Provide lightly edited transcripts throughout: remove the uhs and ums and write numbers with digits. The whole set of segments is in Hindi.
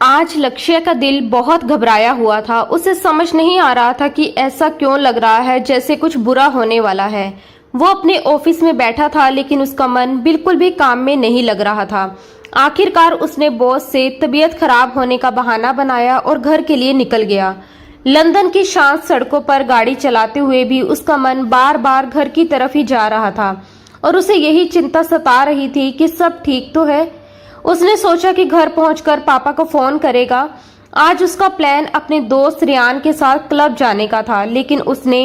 आज लक्ष्य का दिल बहुत घबराया हुआ था। उसे समझ नहीं आ रहा था कि ऐसा क्यों लग रहा है जैसे कुछ बुरा होने वाला है। वो अपने ऑफिस में बैठा था लेकिन उसका मन बिल्कुल भी काम में नहीं लग रहा था। आखिरकार उसने बॉस से तबीयत खराब होने का बहाना बनाया और घर के लिए निकल गया। लंदन की शांत सड़कों पर गाड़ी चलाते हुए भी उसका मन बार बार घर की तरफ ही जा रहा था और उसे यही चिंता सता रही थी कि सब ठीक तो है। उसने सोचा कि घर पहुंचकर पापा को फोन करेगा। आज उसका प्लान अपने दोस्त रियान के साथ क्लब जाने का था, लेकिन उसने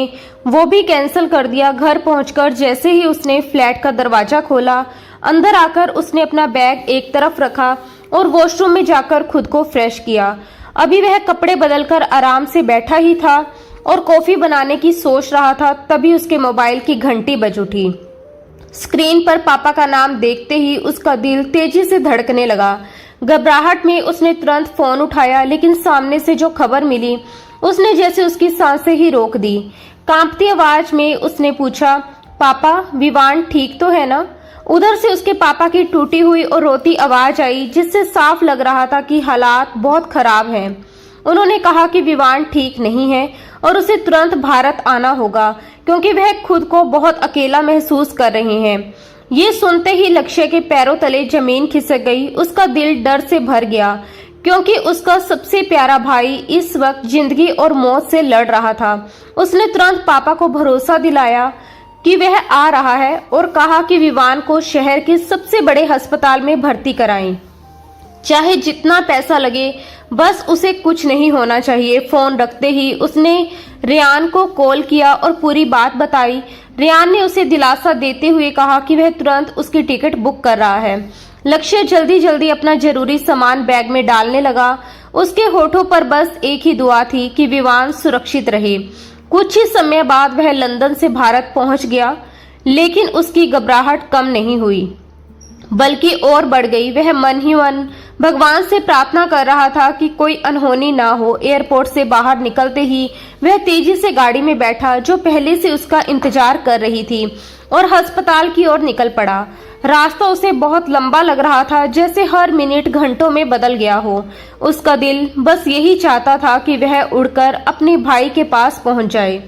वो भी कैंसिल कर दिया। घर पहुंचकर जैसे ही उसने फ्लैट का दरवाजा खोला, अंदर आकर उसने अपना बैग एक तरफ रखा और वॉशरूम में जाकर खुद को फ्रेश किया। अभी वह कपड़े बदलकर आराम से बैठा ही था और कॉफी बनाने की सोच रहा था, तभी उसके मोबाइल की घंटी बज उठी। स्क्रीन पर पापा का नाम देखते ही उसका दिल तेजी से धड़कने लगा। घबराहट में उसने तुरंत फोन उठाया, लेकिन सामने से जो खबर मिली उसने जैसे उसकी सांसें ही रोक दी। कांपती आवाज में उसने पूछा, पापा, विवान ठीक तो है ना? उधर से उसके पापा की टूटी हुई और रोती आवाज आई, जिससे साफ लग रहा था कि हालात बहुत खराब हैं। उन्होंने कहा कि विवान ठीक नहीं है और उसे तुरंत भारत आना होगा, क्योंकि वह खुद को बहुत अकेला महसूस कर रहे हैं। ये सुनते ही लक्ष्य के पैरों तले जमीन खिसक गई। उसका दिल डर से भर गया, क्योंकि उसका सबसे प्यारा भाई इस वक्त जिंदगी और मौत से लड़ रहा था। उसने तुरंत पापा को भरोसा दिलाया कि वह आ रहा है और कहा कि विवान को शहर के सबसे बड़े अस्पताल में भर्ती कराएं, चाहे जितना पैसा लगे, बस उसे कुछ नहीं होना चाहिए। फोन रखते ही उसने रियान को कॉल किया और पूरी बात बताई। रियान ने उसे दिलासा देते हुए कहा कि वह तुरंत उसकी टिकट बुक कर रहा है। लक्ष्य जल्दी जल्दी अपना जरूरी सामान बैग में डालने लगा। उसके होठों पर बस एक ही दुआ थी कि विवान सुरक्षित रहे। कुछ ही समय बाद वह लंदन से भारत पहुंच गया, लेकिन उसकी घबराहट कम नहीं हुई, बल्कि और बढ़ गई। वह मन ही मन भगवान से प्रार्थना कर रहा था कि कोई अनहोनी ना हो। एयरपोर्ट से बाहर निकलते ही वह तेजी से गाड़ी में बैठा, जो पहले से उसका इंतजार कर रही थी, और अस्पताल की ओर निकल पड़ा। रास्ता उसे बहुत लंबा लग रहा था, जैसे हर मिनट घंटों में बदल गया हो। उसका दिल बस यही चाहता था कि वह उड़कर अपने भाई के पास पहुंच जाए,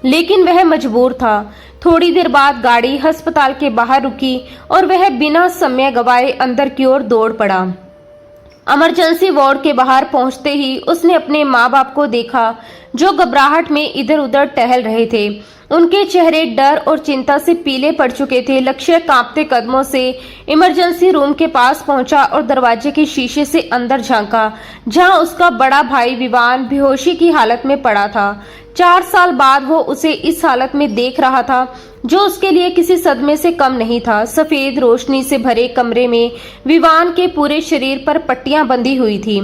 लेकिन वह मजबूर था। थोड़ी देर बाद गाड़ी अस्पताल के बाहर रुकी और वह बिना समय गवाए अंदर की ओर दौड़ पड़ा। इमरजेंसी वार्ड के बाहर पहुंचते ही उसने अपने माँ बाप को देखा, जो घबराहट में इधर उधर टहल रहे थे। उनके चेहरे डर और चिंता से पीले पड़ चुके थे। लक्ष्य कांपते कदमों से इमरजेंसी रूम के पास पहुंचा और दरवाजे के शीशे से अंदर झांका, जहां उसका बड़ा भाई विवान बेहोशी की हालत में पड़ा था। 4 साल बाद वो उसे इस हालत में देख रहा था, जो उसके लिए किसी सदमे से कम नहीं था। सफेद रोशनी से भरे कमरे में विवान के पूरे शरीर पर पट्टियां बंधी हुई थी।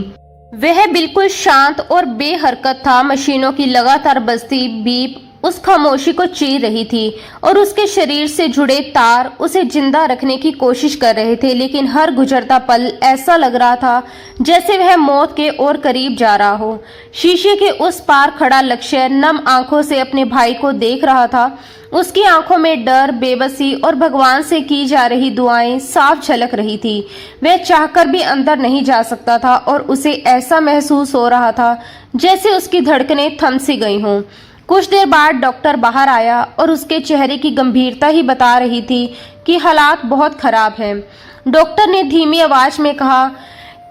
वह बिल्कुल शांत और बेहरकत था। मशीनों की लगातार बजती बीप उस खामोशी को चीर रही थी और उसके शरीर से जुड़े तार उसे जिंदा रखने की कोशिश कर रहे थे, लेकिन हर गुजरता पल ऐसा लग रहा था जैसे वह मौत के और करीब जा रहा हो। शीशे के उस पार खड़ा लक्ष्य नम आंखों से अपने भाई को देख रहा था। उसकी आंखों में डर, बेबसी और भगवान से की जा रही दुआएं साफ झलक रही थी। वह चाहकर भी अंदर नहीं जा सकता था और उसे ऐसा महसूस हो रहा था जैसे उसकी धड़कनें थम सी गई हों। कुछ देर बाद डॉक्टर बाहर आया और उसके चेहरे की गंभीरता ही बता रही थी कि हालात बहुत खराब हैं। डॉक्टर ने धीमी आवाज में कहा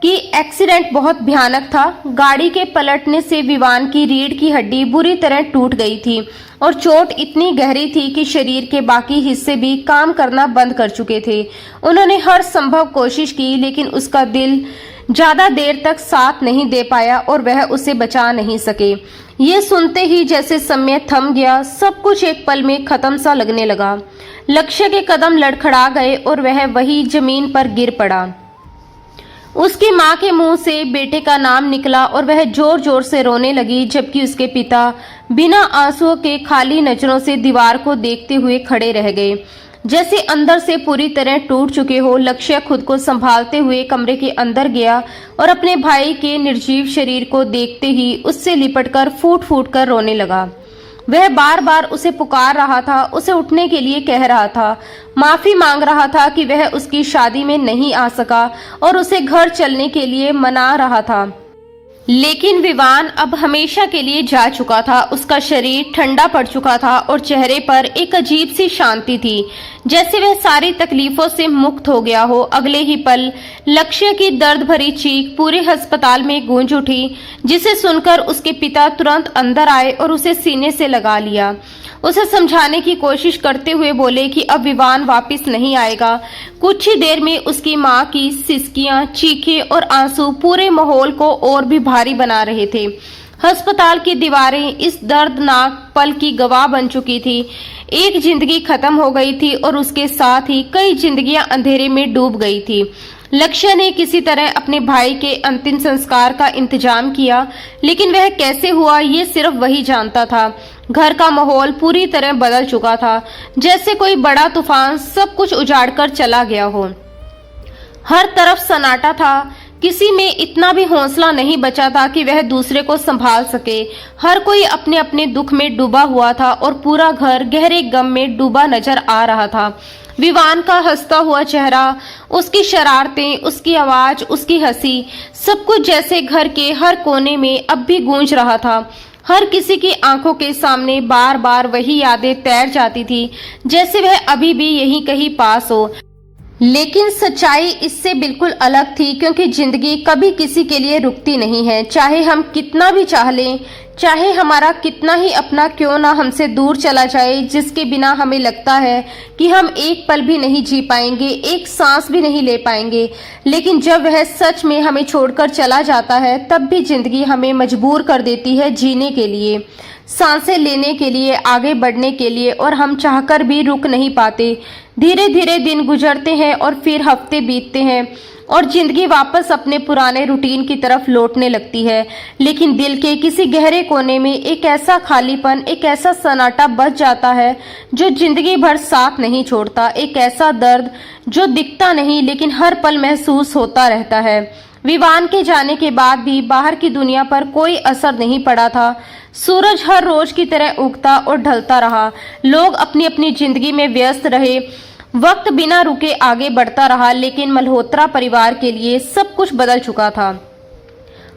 कि एक्सीडेंट बहुत भयानक था। गाड़ी के पलटने से विवान की रीढ़ की हड्डी बुरी तरह टूट गई थी और चोट इतनी गहरी थी कि शरीर के बाकी हिस्से भी काम करना बंद कर चुके थे। उन्होंने हर संभव कोशिश की, लेकिन उसका दिल ज्यादा देर तक साथ नहीं दे पाया और वह उसे बचा नहीं सके। ये सुनते ही जैसे समय थम गया। सब कुछ एक पल में खत्म सा लगने लगा। लक्ष्य के कदम लड़खड़ा गए और वह वही जमीन पर गिर पड़ा। उसकी माँ के मुंह से बेटे का नाम निकला और वह जोर जोर से रोने लगी, जबकि उसके पिता बिना आंसुओं के खाली नजरों से दीवार को देखते हुए खड़े रह गए, जैसे अंदर से पूरी तरह टूट चुके हो। लक्ष्य खुद को संभालते हुए कमरे के अंदर गया और अपने भाई के निर्जीव शरीर को देखते ही उससे लिपटकर फूट फूट कर रोने लगा। वह बार बार उसे पुकार रहा था, उसे उठने के लिए कह रहा था, माफी मांग रहा था कि वह उसकी शादी में नहीं आ सका और उसे घर चलने के लिए मना रहा था। लेकिन विवान अब हमेशा के लिए जा चुका था। उसका शरीर ठंडा पड़ चुका था और चेहरे पर एक अजीब सी शांति थी, जैसे वह सारी तकलीफों से मुक्त हो गया हो। अगले ही पल लक्ष्य की दर्द भरी चीख पूरे अस्पताल में गूंज उठी, जिसे सुनकर उसके पिता तुरंत अंदर आए और उसे सीने से लगा लिया। उसे समझाने की कोशिश करते हुए बोले कि अब विवान वापस नहीं आएगा। कुछ ही देर में उसकी मां की सिसकियां, चीखें और आंसू पूरे माहौल को और भी भारी बना रहे थे। अस्पताल की दीवारें इस दर्दनाक पल की गवाह बन चुकी थी। एक जिंदगी खत्म हो गई थी और उसके साथ ही कई जिंदगियां अंधेरे में डूब गई थी। लक्ष्य ने किसी तरह अपने भाई के अंतिम संस्कार का इंतजाम किया, लेकिन वह कैसे हुआ ये सिर्फ वही जानता था। घर का माहौल पूरी तरह बदल चुका था, जैसे कोई बड़ा तूफान सब कुछ उजाड़कर चला गया हो। हर तरफ सन्नाटा था। किसी में इतना भी हौसला नहीं बचा था कि वह दूसरे को संभाल सके। हर कोई अपने अपने दुख में डूबा हुआ था और पूरा घर गहरे गम में डूबा नजर आ रहा था। विवान का हंसता हुआ चेहरा, उसकी शरारतें, उसकी आवाज, उसकी हंसी, सब कुछ जैसे घर के हर कोने में अब भी गूंज रहा था। हर किसी की आंखों के सामने बार बार वही यादें तैर जाती थी, जैसे वह अभी भी यहीं कहीं पास हो। लेकिन सच्चाई इससे बिल्कुल अलग थी, क्योंकि जिंदगी कभी किसी के लिए रुकती नहीं है। चाहे हम कितना भी चाह लें, चाहे हमारा कितना ही अपना क्यों ना हमसे दूर चला जाए, जिसके बिना हमें लगता है कि हम एक पल भी नहीं जी पाएंगे, एक सांस भी नहीं ले पाएंगे, लेकिन जब वह सच में हमें छोड़कर चला जाता है, तब भी जिंदगी हमें मजबूर कर देती है जीने के लिए, सांसें लेने के लिए, आगे बढ़ने के लिए, और हम चाहकर भी रुक नहीं पाते। धीरे धीरे दिन गुजरते हैं और फिर हफ्ते बीतते हैं और जिंदगी वापस अपने पुराने रूटीन की तरफ लौटने लगती है। लेकिन दिल के किसी गहरे कोने में एक ऐसा खालीपन, एक ऐसा सन्नाटा बच जाता है जो जिंदगी भर साथ नहीं छोड़ता। एक ऐसा दर्द जो दिखता नहीं लेकिन हर पल महसूस होता रहता है। विवान के जाने के बाद भी बाहर की दुनिया पर कोई असर नहीं पड़ा था। सूरज हर रोज की तरह उगता और ढलता रहा। लोग अपनी अपनी जिंदगी में व्यस्त रहे। वक्त बिना रुके आगे बढ़ता रहा, लेकिन मल्होत्रा परिवार के लिए सब कुछ बदल चुका था।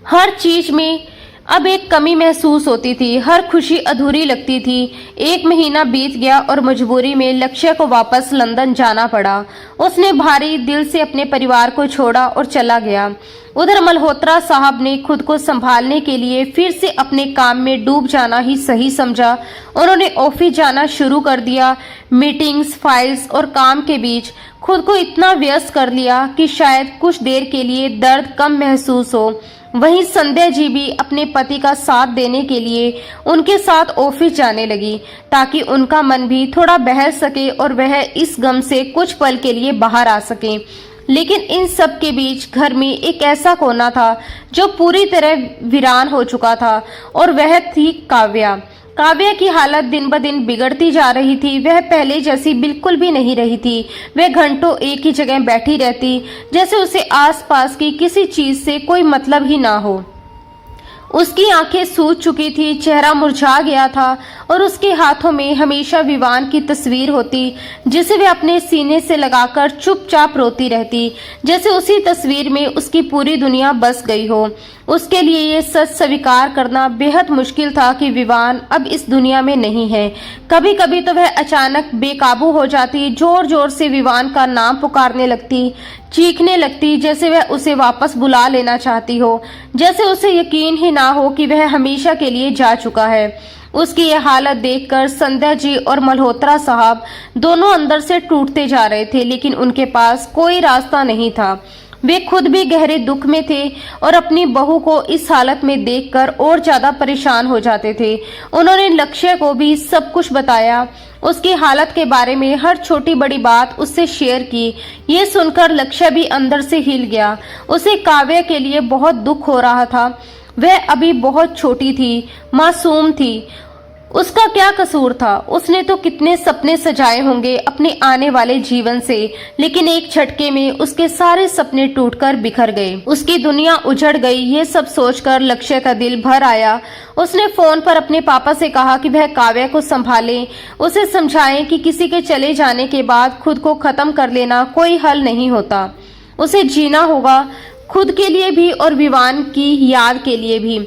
हर चीज में अब एक कमी महसूस होती थी, हर खुशी अधूरी लगती थी। एक महीना बीत गया और मजबूरी में लक्ष्य को वापस लंदन जाना पड़ा। उसने भारी दिल से अपने परिवार को छोड़ा और चला गया। उधर मल्होत्रा साहब ने खुद को संभालने के लिए फिर से अपने काम में डूब जाना ही सही समझा। उन्होंने ऑफिस जाना शुरू कर दिया। मीटिंग्स, फाइल्स और काम के बीच खुद को इतना व्यस्त कर लिया कि शायद कुछ देर के लिए दर्द कम महसूस हो। वहीं संध्या जी भी अपने पति का साथ देने के लिए उनके साथ ऑफिस जाने लगी, ताकि उनका मन भी थोड़ा बहल सके और वह इस गम से कुछ पल के लिए बाहर आ सके। लेकिन इन सब के बीच घर में एक ऐसा कोना था जो पूरी तरह वीरान हो चुका था, और वह थी काव्या। काव्या की हालत दिन ब दिन बिगड़ती जा रही थी। वह पहले जैसी बिल्कुल भी नहीं रही थी। वह घंटों एक ही जगह बैठी रहती, जैसे उसे आसपास की किसी चीज से कोई मतलब ही ना हो। उसकी आंखें सूज चुकी थी, चेहरा मुरझा गया था और उसके हाथों में हमेशा विवान की तस्वीर होती, जिसे वह अपने सीने से लगाकर चुपचाप रोती रहती, जैसे उसी तस्वीर में उसकी पूरी दुनिया बस गई हो। उसके लिए ये सच स्वीकार करना बेहद मुश्किल था कि विवान अब इस दुनिया में नहीं है। कभी कभी तो वह अचानक बेकाबू हो जाती, जोर जोर से विवान का नाम पुकारने लगती, चीखने लगती, जैसे वह उसे वापस बुला लेना चाहती हो, जैसे उसे यकीन ही ना हो कि वह हमेशा के लिए जा चुका है। उसकी यह हालत देखकर संध्या जी और मल्होत्रा साहब दोनों अंदर से टूटते जा रहे थे, लेकिन उनके पास कोई रास्ता नहीं था। वे खुद भी गहरे दुख में थे और अपनी बहू को इस हालत में देखकर और ज्यादा परेशान हो जाते थे। उन्होंने लक्ष्य को भी सब कुछ बताया, उसकी हालत के बारे में हर छोटी बड़ी बात उससे शेयर की। ये सुनकर लक्ष्य भी अंदर से हिल गया। उसे काव्या के लिए बहुत दुख हो रहा था। वह अभी बहुत छोटी थी, मासूम थी। उसका क्या कसूर था? उसने तो कितने सपने सजाए होंगे अपने आने वाले जीवन से, लेकिन एक झटके में उसके सारे सपने टूटकर बिखर गए। उसकी दुनिया उजड़ गई। ये सब सोचकर लक्ष्य का दिल भर आया। उसने फोन पर अपने पापा से कहा कि वह काव्या को संभालें, उसे समझाएं कि किसी के चले जाने के बाद खुद को खत्म कर लेना कोई हल नहीं होता, उसे जीना होगा, खुद के लिए भी और विवान की याद के लिए भी।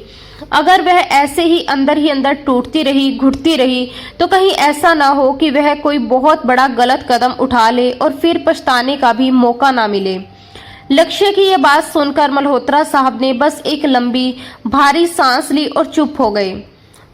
अगर वह ऐसे ही अंदर टूटती रही, घुटती रही, तो कहीं ऐसा ना हो कि वह कोई बहुत बड़ा गलत कदम उठा ले और फिर पछताने का भी मौका ना मिले। लक्ष्य की यह बात सुनकर मल्होत्रा साहब ने बस एक लंबी भारी सांस ली और चुप हो गए,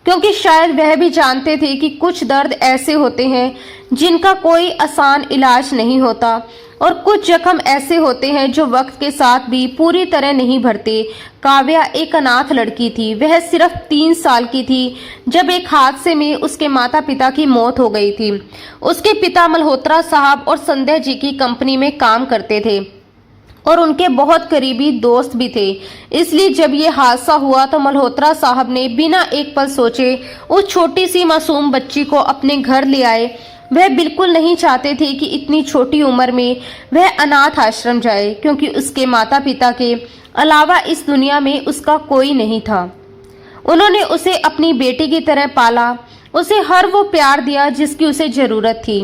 क्योंकि शायद वह भी जानते थे कि कुछ दर्द ऐसे होते हैं जिनका कोई आसान इलाज नहीं होता और कुछ जख्म ऐसे होते हैं जो वक्त के साथ भी पूरी तरह नहीं भरते। काव्या एक अनाथ लड़की थी। वह सिर्फ 3 साल की थी जब एक हादसे में उसके माता पिता की मौत हो गई थी। उसके पिता मल्होत्रा साहब और संध्या जी की कंपनी में काम करते थे और उनके बहुत करीबी दोस्त भी थे। इसलिए जब ये हादसा हुआ तो मल्होत्रा साहब ने बिना एक पल सोचे उस छोटी सी मासूम बच्ची को अपने घर ले आए। वह बिल्कुल नहीं चाहते थे कि इतनी छोटी उम्र में वह अनाथ आश्रम जाए, क्योंकि उसके माता पिता के अलावा इस दुनिया में उसका कोई नहीं था। उन्होंने उसे अपनी बेटी की तरह पाला, उसे हर वो प्यार दिया जिसकी उसे जरूरत थी।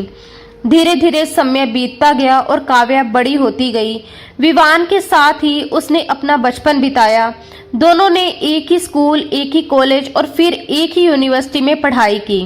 धीरे धीरे समय बीतता गया और काव्या बड़ी होती गई। विवान के साथ ही उसने अपना बचपन बिताया। दोनों ने एक ही स्कूल, एक ही कॉलेज और फिर एक ही यूनिवर्सिटी में पढ़ाई की।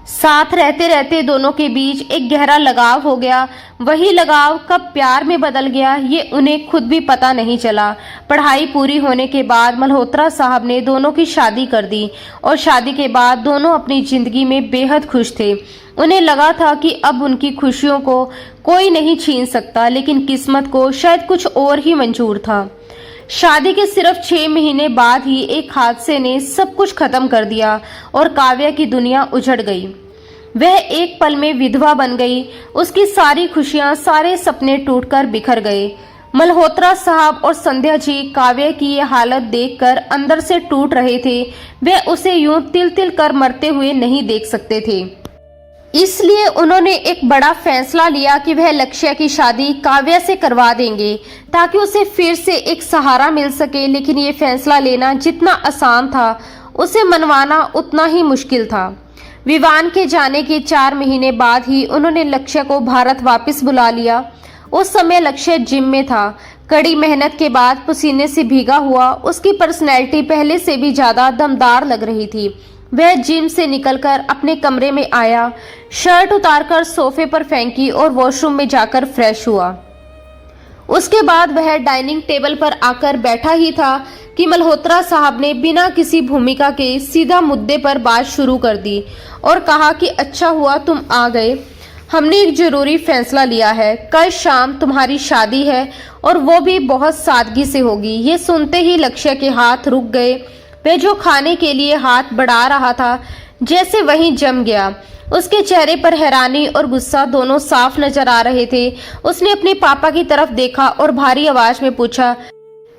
साथ रहते रहते दोनों के बीच एक गहरा लगाव हो गया। वही लगाव कब प्यार में बदल गया ये उन्हें खुद भी पता नहीं चला। पढ़ाई पूरी होने के बाद मल्होत्रा साहब ने दोनों की शादी कर दी और शादी के बाद दोनों अपनी जिंदगी में बेहद खुश थे। उन्हें लगा था कि अब उनकी खुशियों को कोई नहीं छीन सकता, लेकिन किस्मत को शायद कुछ और ही मंजूर था। शादी के सिर्फ 6 महीने बाद ही एक हादसे ने सब कुछ खत्म कर दिया और काव्या की दुनिया उजड़ गई। वह एक पल में विधवा बन गई। उसकी सारी खुशियां, सारे सपने टूटकर बिखर गए। मल्होत्रा साहब और संध्या जी काव्या की ये हालत देखकर अंदर से टूट रहे थे। वे उसे यूं तिल तिल कर मरते हुए नहीं देख सकते थे। इसलिए उन्होंने एक बड़ा फैसला लिया कि वह लक्ष्य की शादी काव्या से करवा देंगे ताकि उसे फिर से एक सहारा मिल सके। लेकिन ये फैसला लेना जितना आसान था, उसे मनवाना उतना ही मुश्किल था। विवान के जाने के 4 महीने बाद ही उन्होंने लक्ष्य को भारत वापस बुला लिया। उस समय लक्ष्य जिम में था। कड़ी मेहनत के बाद पसीने से भीगा हुआ उसकी पर्सनैलिटी पहले से भी ज्यादा दमदार लग रही थी। वह जिम से निकलकर अपने कमरे में आया, शर्ट उतारकर सोफे पर फेंकी और वॉशरूम में जाकर फ्रेश हुआ। उसके बाद वह डाइनिंग टेबल पर आकर बैठा ही था कि मल्होत्रा साहब ने बिना किसी भूमिका के सीधा मुद्दे पर बात शुरू कर दी और कहा कि अच्छा हुआ तुम आ गए। हमने एक जरूरी फैसला लिया है। कल शाम तुम्हारी शादी है और वो भी बहुत सादगी से होगी। ये सुनते ही लक्ष्य के हाथ रुक गए। वह जो खाने के लिए हाथ बढ़ा रहा था जैसे वहीं जम गया। उसके चेहरे पर हैरानी और गुस्सा दोनों साफ नजर आ रहे थे। उसने अपने पापा की तरफ देखा और भारी आवाज में पूछा,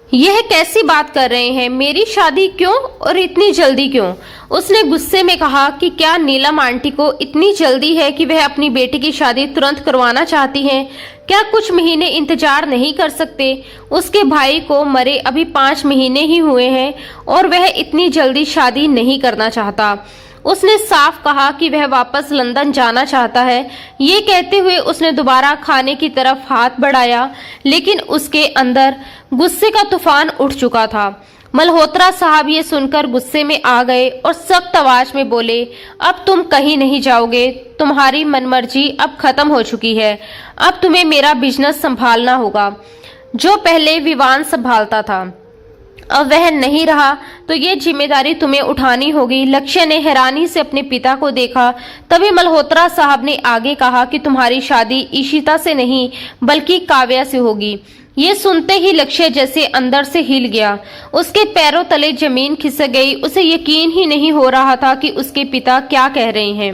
यह कैसी बात कर रहे हैं? मेरी शादी क्यों और इतनी जल्दी क्यों? उसने गुस्से में कहा कि क्या नीलम आंटी को इतनी जल्दी है कि वह अपनी बेटी की शादी तुरंत करवाना चाहती हैं? क्या कुछ महीने इंतजार नहीं कर सकते? उसके भाई को मरे अभी 5 महीने ही हुए हैं और वह इतनी जल्दी शादी नहीं करना चाहता। उसने साफ कहा कि वह वापस लंदन जाना चाहता है। ये कहते हुए उसने दोबारा खाने की तरफ हाथ बढ़ाया, लेकिन उसके अंदर गुस्से का तूफान उठ चुका था। मल्होत्रा साहब ये सुनकर गुस्से में आ गए और सख्त आवाज में बोले, अब तुम कहीं नहीं जाओगे। तुम्हारी मनमर्जी अब खत्म हो चुकी है। अब तुम्हें मेरा बिजनेस संभालना होगा जो पहले विवान संभालता था। अब वह नहीं रहा तो ये जिम्मेदारी तुम्हें उठानी होगी। लक्ष्य ने हैरानी से अपने पिता को देखा। तभी मल्होत्रा साहब ने आगे कहा कि तुम्हारी शादी ईशिता से नहीं बल्कि काव्या से होगी। ये सुनते ही लक्ष्य जैसे अंदर से हिल गया। उसके पैरों तले जमीन खिसक गई। उसे यकीन ही नहीं हो रहा था कि उसके पिता क्या कह रहे हैं।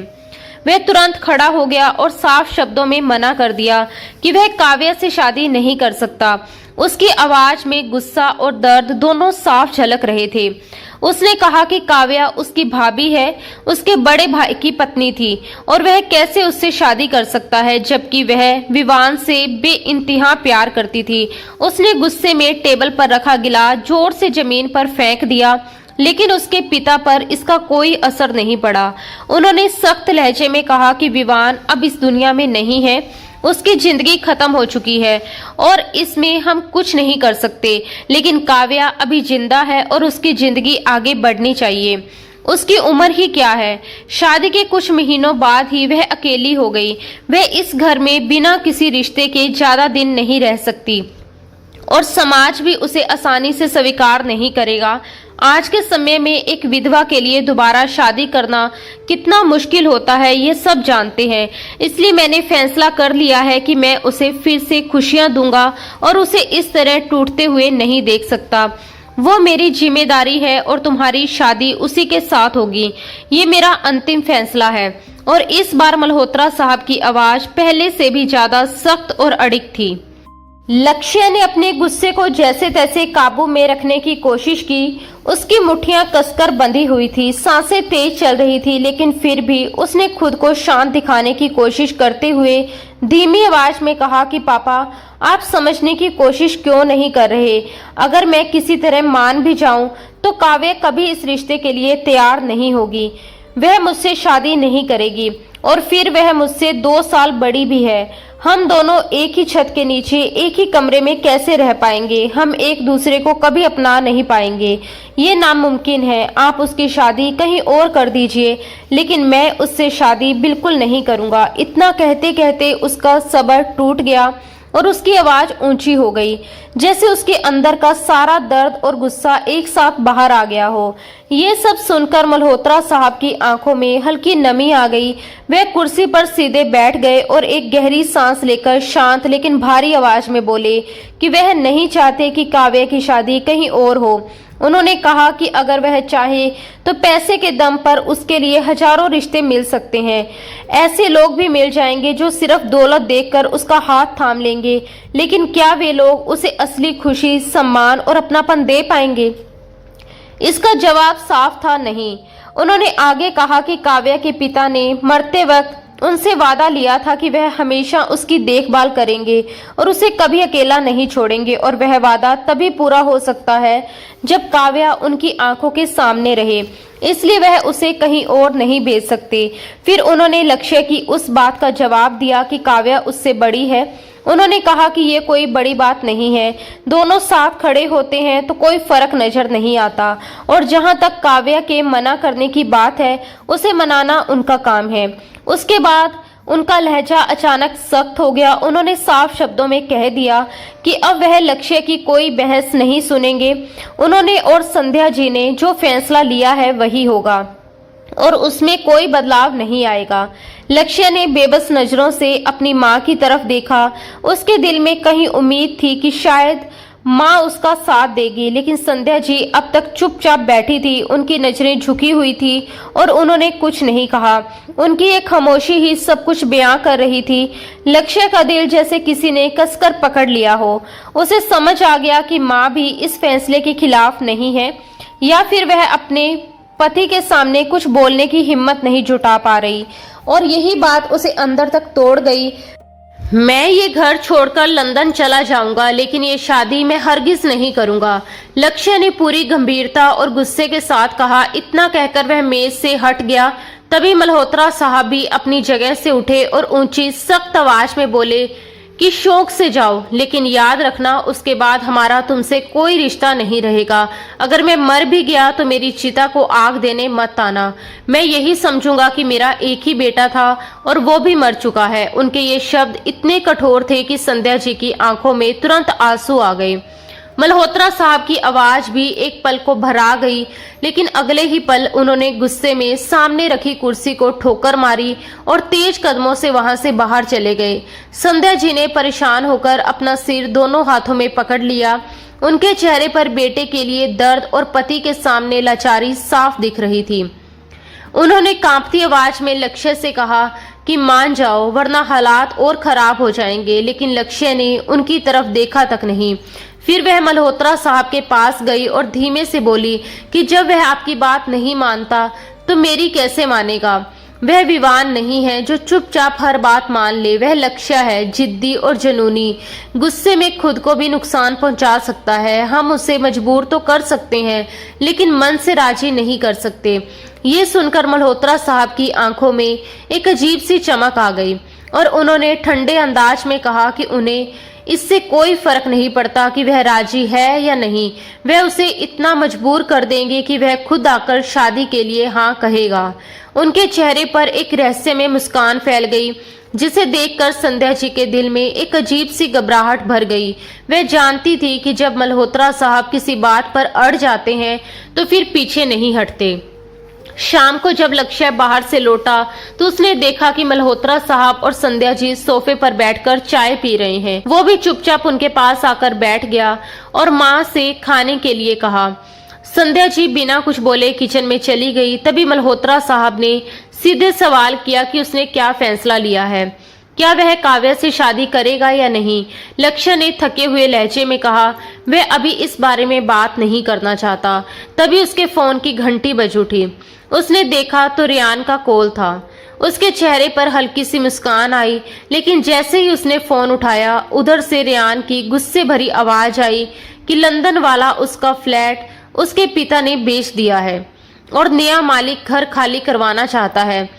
वह तुरंत खड़ा हो गया और साफ शब्दों में मना कर दिया कि वह काव्या से शादी नहीं कर सकता। उसकी आवाज में गुस्सा और दर्द दोनों साफ झलक रहे थे। उसने कहा कि काव्या उसकी भाभी है, उसके बड़े भाई की पत्नी थी और वह कैसे उससे शादी कर सकता है जबकि वह विवान से बेइंतहा प्यार करती थी। उसने गुस्से में टेबल पर रखा गिलास जोर से जमीन पर फेंक दिया, लेकिन उसके पिता पर इसका कोई असर नहीं पड़ा। उन्होंने सख्त लहजे में कहा कि विवान अब इस दुनिया में नहीं है उसकी जिंदगी खत्म हो चुकी है और इसमें हम कुछ नहीं कर सकते। लेकिन काव्या अभी जिंदा है और उसकी जिंदगी आगे बढ़नी चाहिए। उसकी उम्र ही क्या है, शादी के कुछ महीनों बाद ही वह अकेली हो गई। वह इस घर में बिना किसी रिश्ते के ज्यादा दिन नहीं रह सकती और समाज भी उसे आसानी से स्वीकार नहीं करेगा। आज के समय में एक विधवा के लिए दोबारा शादी करना कितना मुश्किल होता है, ये सब जानते हैं। इसलिए मैंने फैसला कर लिया है कि मैं उसे फिर से खुशियां दूंगा और उसे इस तरह टूटते हुए नहीं देख सकता। वो मेरी जिम्मेदारी है और तुम्हारी शादी उसी के साथ होगी। ये मेरा अंतिम फैसला है। और इस बार मल्होत्रा साहब की आवाज पहले से भी ज्यादा सख्त और अड़िग थी। लक्ष्य ने अपने गुस्से को जैसे तैसे काबू में रखने की कोशिश की। उसकी मुट्ठियां कसकर बंधी हुई थी, सांसें तेज चल रही थी, लेकिन फिर भी उसने खुद को शांत दिखाने की कोशिश करते हुए धीमी आवाज में कहा कि पापा, आप समझने की कोशिश क्यों नहीं कर रहे? अगर मैं किसी तरह मान भी जाऊं तो काव्या कभी इस रिश्ते के लिए तैयार नहीं होगी। वह मुझसे शादी नहीं करेगी और फिर वह मुझसे 2 साल बड़ी भी है। हम दोनों एक ही छत के नीचे एक ही कमरे में कैसे रह पाएंगे? हम एक दूसरे को कभी अपना नहीं पाएंगे। ये नामुमकिन है। आप उसकी शादी कहीं और कर दीजिए, लेकिन मैं उससे शादी बिल्कुल नहीं करूंगा। इतना कहते कहते उसका सब्र टूट गया और उसकी आवाज ऊंची हो गई, जैसे उसके अंदर का सारा दर्द और गुस्सा एक साथ बाहर आ गया हो। ये सब सुनकर मल्होत्रा साहब की आंखों में हल्की नमी आ गई। वह कुर्सी पर सीधे बैठ गए और एक गहरी सांस लेकर शांत लेकिन भारी आवाज में बोले कि वह नहीं चाहते कि काव्या की शादी कहीं और हो। उन्होंने कहा कि अगर वह चाहे तो पैसे के दम पर उसके लिए हजारों रिश्ते मिल सकते हैं। ऐसे लोग भी मिल जाएंगे जो सिर्फ दौलत देखकर उसका हाथ थाम लेंगे, लेकिन क्या वे लोग उसे असली खुशी, सम्मान और अपनापन दे पाएंगे? इसका जवाब साफ था, नहीं। उन्होंने आगे कहा कि काव्या के पिता ने मरते वक्त उनसे वादा लिया था कि वह हमेशा उसकी देखभाल करेंगे और उसे कभी अकेला नहीं छोड़ेंगे, और वह वादा तभी पूरा हो सकता है जब काव्या उनकी आंखों के सामने रहे। इसलिए वह उसे कहीं और नहीं भेज सकते। फिर उन्होंने लक्ष्य की उस बात का जवाब दिया कि काव्या उससे बड़ी है। उन्होंने कहा कि ये कोई बड़ी बात नहीं है, दोनों साथ खड़े होते हैं तो कोई फर्क नजर नहीं आता। और जहां तक काव्या के मना करने की बात है, उसे मनाना उनका काम है। उसके बाद उनका लहजा अचानक सख्त हो गया। उन्होंने साफ शब्दों में कह दिया कि अब वह लक्ष्य की कोई बहस नहीं सुनेंगे। उन्होंने और संध्या जी ने जो फैसला लिया है वही होगा और उसमें कोई बदलाव नहीं आएगा। लक्ष्य ने बेबस नजरों से अपनी माँ की तरफ देखा। उसके दिल में कहीं उम्मीद थी कि शायद माँ उसका साथ देगी, लेकिन संध्या जी अब तक चुपचाप बैठी थी। उनकी नजरें झुकी हुई थी और उन्होंने कुछ नहीं कहा। उनकी एक खामोशी ही सब कुछ बयां कर रही थी। लक्ष्य का दिल जैसे किसी ने कसकर पकड़ लिया हो। उसे समझ आ गया कि माँ भी इस फैसले के खिलाफ नहीं है, या फिर वह अपने पति के सामने कुछ बोलने की हिम्मत नहीं जुटा पा रही, और यही बात उसे अंदर तक तोड़ गई। मैं ये घर छोड़कर लंदन चला जाऊंगा, लेकिन ये शादी मैं हरगिज नहीं करूंगा, लक्ष्य ने पूरी गंभीरता और गुस्से के साथ कहा। इतना कहकर वह मेज से हट गया। तभी मल्होत्रा साहब भी अपनी जगह से उठे और ऊंची सख्त आवाज में बोले कि शौक से जाओ, लेकिन याद रखना उसके बाद हमारा तुमसे कोई रिश्ता नहीं रहेगा। अगर मैं मर भी गया तो मेरी चिता को आग देने मत आना। मैं यही समझूंगा कि मेरा एक ही बेटा था और वो भी मर चुका है। उनके ये शब्द इतने कठोर थे कि संध्या जी की आंखों में तुरंत आंसू आ गए। मल्होत्रा साहब की आवाज भी एक पल को भरा गई, लेकिन अगले ही पल उन्होंने गुस्से में सामने रखी कुर्सी को ठोकर मारी और तेज कदमों से वहां से बाहर चले गए। संध्या जी ने परेशान होकर अपना सिर दोनों हाथों में पकड़ लिया। उनके चेहरे पर बेटे के लिए दर्द और पति के सामने लाचारी साफ दिख रही थी। उन्होंने कांपती आवाज में लक्ष्य से कहा कि मान जाओ, वरना हालात और खराब हो जाएंगे, लेकिन लक्ष्य ने उनकी तरफ देखा तक नहीं। फिर वह मल्होत्रा साहब के पास गई और धीमे से बोली कि जब वह आपकी बात नहीं मानता तो मेरी कैसे मानेगा? वह विवान नहीं है जो चुपचाप हर बात मान ले। वह लक्ष्य है, जिद्दी और जुनूनी, गुस्से में खुद को भी नुकसान पहुंचा सकता है। हम उसे मजबूर तो कर सकते हैं, लेकिन मन से राजी नहीं कर सकते। ये सुनकर मल्होत्रा साहब की आंखों में एक अजीब सी चमक आ गई। और उन्होंने ठंडे अंदाज में कहा कि उन्हें इससे कोई फर्क नहीं पड़ता कि वह राजी है या नहीं, वह उसे इतना मजबूर कर देंगे कि वह खुद आकर शादी के लिए हाँ कहेगा। उनके चेहरे पर एक रहस्यमय मुस्कान फैल गई, जिसे देखकर संध्या जी के दिल में एक अजीब सी घबराहट भर गई। वह जानती थी कि जब मल्होत्रा साहब किसी बात पर अड़ जाते हैं तो फिर पीछे नहीं हटते। शाम को जब लक्ष्य बाहर से लौटा तो उसने देखा कि मल्होत्रा साहब और संध्या जी सोफे पर बैठकर चाय पी रहे हैं। वो भी चुपचाप उनके पास आकर बैठ गया और माँ से खाने के लिए कहा। संध्या जी बिना कुछ बोले किचन में चली गई। तभी मल्होत्रा साहब ने सीधे सवाल किया कि उसने क्या फैसला लिया है, क्या वह काव्या से शादी करेगा या नहीं। लक्ष्य ने थके हुए लहजे में कहा, वह अभी इस बारे में बात नहीं करना चाहता। तभी उसके फोन की घंटी बज उठी। उसने देखा तो रियान का कॉल था। उसके चेहरे पर हल्की सी मुस्कान आई, लेकिन जैसे ही उसने फोन उठाया उधर से रियान की गुस्से भरी आवाज आई कि लंदन वाला उसका फ्लैट उसके पिता ने बेच दिया है और नया मालिक घर खाली करवाना चाहता है।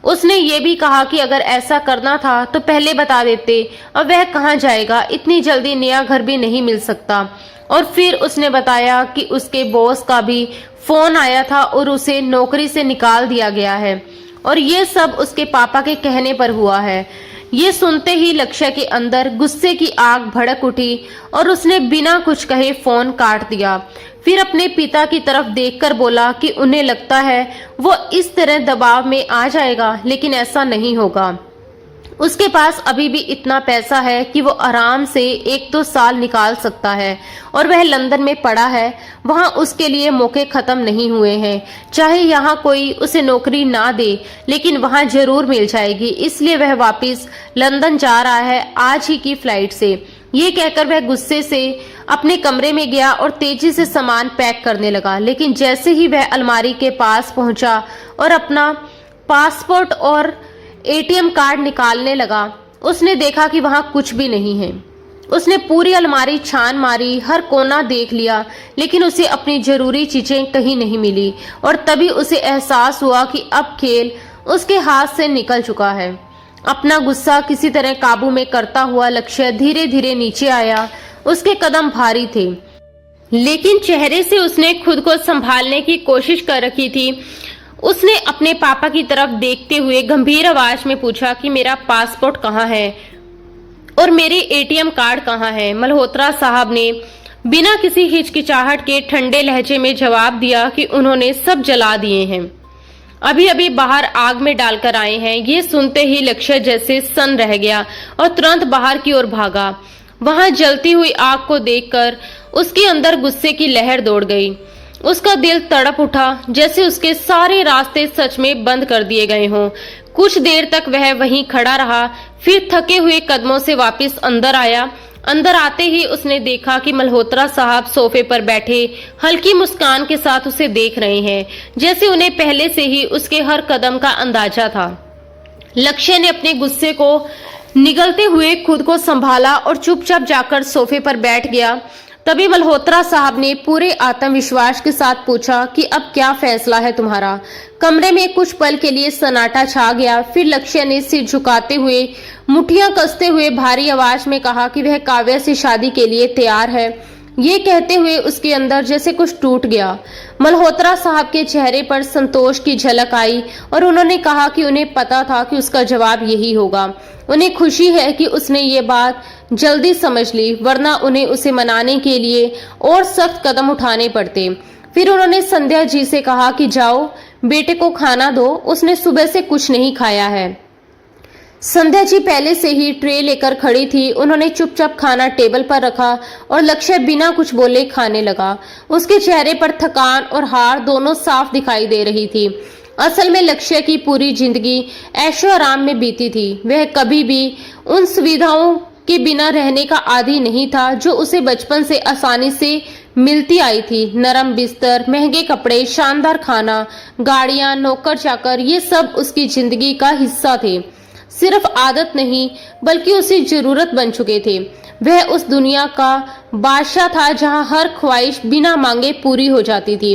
उसने ये भी कहा कि अगर ऐसा करना था तो पहले बता देते। अब वह कहाँ जाएगा, इतनी जल्दी नया घर भी नहीं मिल सकता। और फिर उसने बताया कि उसके बॉस का भी फोन आया था और उसे नौकरी से निकाल दिया गया है और ये सब उसके पापा के कहने पर हुआ है। ये सुनते ही लक्ष्य के अंदर गुस्से की आग भड़क उठी और उसने बिना कुछ कहे फोन काट दिया। फिर अपने पिता की तरफ देखकर बोला कि उन्हें लगता है वो इस तरह दबाव में आ जाएगा, लेकिन ऐसा नहीं होगा। उसके पास अभी भी इतना पैसा है कि वो आराम से 1-2 साल निकाल सकता है और वह लंदन में पड़ा है। वहाँ उसके लिए मौके खत्म नहीं हुए हैं। चाहे यहाँ कोई उसे नौकरी ना दे, लेकिन वहाँ जरूर मिल जाएगी। इसलिए वह वापस लंदन जा रहा है, आज ही की फ्लाइट से। ये कहकर वह गुस्से से अपने कमरे में गया और तेजी से सामान पैक करने लगा। लेकिन जैसे ही वह अलमारी के पास पहुंचा और अपना पासपोर्ट और एटीएम कार्ड निकालने लगा, उसने देखा कि वहां कुछ भी नहीं है। उसने पूरी अलमारी छान मारी, हर कोना देख लिया, लेकिन उसे अपनी जरूरी चीजें कहीं नहीं मिली। और तभी उसे एहसास हुआ कि अब खेल उसके हाथ से निकल चुका है। अपना गुस्सा किसी तरह काबू में करता हुआ लक्ष्य धीरे धीरे नीचे आया। उसके कदम भारी थे, लेकिन चेहरे से उसने खुद को संभालने की कोशिश कर रखी थी। उसने अपने पापा की तरफ देखते हुए गंभीर आवाज में पूछा कि मेरा पासपोर्ट कहाँ है और मेरे एटीएम कार्ड कहाँ है। मल्होत्रा साहब ने बिना किसी हिचकिचाहट के ठंडे लहजे में जवाब दिया कि उन्होंने सब जला दिए हैं, अभी अभी बाहर आग में डालकर आए हैं। ये सुनते ही लक्ष्य जैसे सन्न रह गया और तुरंत बाहर की ओर भागा। वहां जलती हुई आग को देखकर उसके अंदर गुस्से की लहर दौड़ गई। उसका दिल तड़प उठा, जैसे उसके सारे रास्ते सच में बंद कर दिए गए हों। कुछ देर तक वह वहीं खड़ा रहा, फिर थके हुए कदमों से वापस अंदर आया। अंदर आते ही उसने देखा कि मल्होत्रा साहब सोफे पर बैठे हल्की मुस्कान के साथ उसे देख रहे हैं, जैसे उन्हें पहले से ही उसके हर कदम का अंदाजा था। लक्ष्य ने अपने गुस्से को निगलते हुए खुद को संभाला और चुपचाप जाकर सोफे पर बैठ गया। तभी मल्होत्रा साहब ने पूरे आत्मविश्वास के साथ पूछा कि अब क्या फैसला है तुम्हारा। कमरे में कुछ पल के लिए सन्नाटा छा गया। फिर लक्ष्य ने सिर झुकाते हुए मुट्ठियां कसते हुए भारी आवाज में कहा कि वह काव्या से शादी के लिए तैयार है। ये कहते हुए उसके अंदर जैसे कुछ टूट गया। मल्होत्रा साहब के चेहरे पर संतोष की झलक आई और उन्होंने कहा कि उन्हें पता था कि उसका जवाब यही होगा। उन्हें खुशी है कि उसने ये बात जल्दी समझ ली, वरना उन्हें उसे मनाने के लिए और सख्त कदम उठाने पड़ते। फिर उन्होंने संध्या जी से कहा कि जाओ बेटे को खाना दो, उसने सुबह से कुछ नहीं खाया है। संध्या जी पहले से ही ट्रे लेकर खड़ी थी। उन्होंने चुपचाप खाना टेबल पर रखा और लक्ष्य बिना कुछ बोले खाने लगा। उसके चेहरे पर थकान और हार दोनों साफ दिखाई दे रही थी। असल में लक्ष्य की पूरी जिंदगी ऐशो आराम में बीती थी। वह कभी भी उन सुविधाओं के बिना रहने का आदी नहीं था जो उसे बचपन से आसानी से मिलती आई थी। नरम बिस्तर, महंगे कपड़े, शानदार खाना, गाड़ियां, नौकर चाकर, ये सब उसकी जिंदगी का हिस्सा थे। सिर्फ आदत नहीं बल्कि उसे जरूरत बन चुके थे। वह उस दुनिया का बादशाह था जहां हर ख्वाहिश बिना मांगे पूरी हो जाती थी।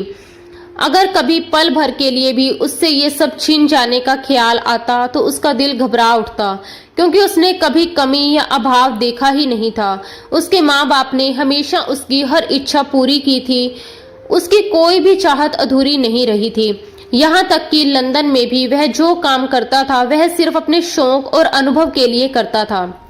अगर कभी पल भर के लिए भी उससे ये सब छिन जाने का ख्याल आता तो उसका दिल घबरा उठता, क्योंकि उसने कभी कमी या अभाव देखा ही नहीं था। उसके माँ बाप ने हमेशा उसकी हर इच्छा पूरी की थी, उसकी कोई भी चाहत अधूरी नहीं रही थी। यहाँ तक कि लंदन में भी वह जो काम करता था वह सिर्फ अपने शौक और अनुभव के लिए करता था।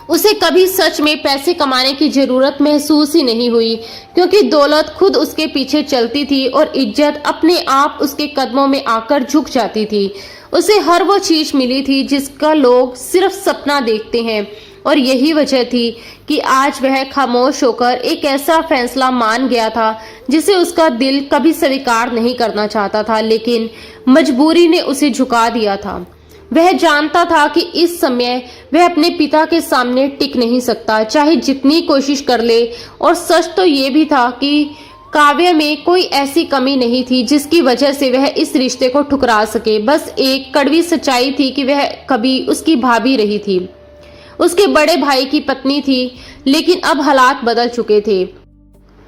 उसे कभी सच में पैसे कमाने की जरूरत महसूस ही नहीं हुई, क्योंकि दौलत खुद उसके पीछे चलती थी और इज्जत अपने आप उसके कदमों में आकर झुक जाती थी। उसे हर वो चीज मिली थी जिसका लोग सिर्फ सपना देखते हैं, और यही वजह थी कि आज वह खामोश होकर एक ऐसा फैसला मान गया था जिसे उसका दिल कभी स्वीकार नहीं करना चाहता था, लेकिन मजबूरी ने उसे झुका दिया था। वह जानता था कि इस समय वह अपने पिता के सामने टिक नहीं सकता, चाहे जितनी कोशिश कर ले। और सच तो ये भी था कि काव्य में कोई ऐसी कमी नहीं थी जिसकी वजह से वह इस रिश्ते को ठुकरा सके। बस एक कड़वी सच्चाई थी कि वह कभी उसकी भाभी रही थी, उसके बड़े भाई की पत्नी थी, लेकिन अब हालात बदल चुके थे।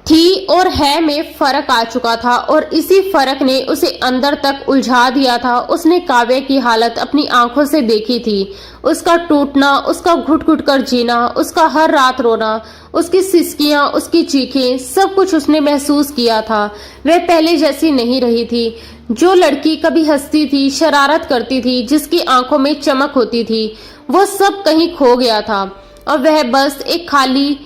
थी और है में फर्क आ चुका था, और इसी फर्क ने उसे अंदर तक उलझा दिया था। उसने काव्य की हालत अपनी आंखों से देखी थी, उसका टूटना, उसका घुट घुट कर जीना, उसका हर रात रोना, उसकी सिसकियां, उसकी चीखें, सब कुछ उसने महसूस किया था। वह पहले जैसी नहीं रही थी। जो लड़की कभी हंसती थी, शरारत करती थी, जिसकी आंखों में चमक होती थी, वो सब कहीं खो गया था, और वह बस एक खाली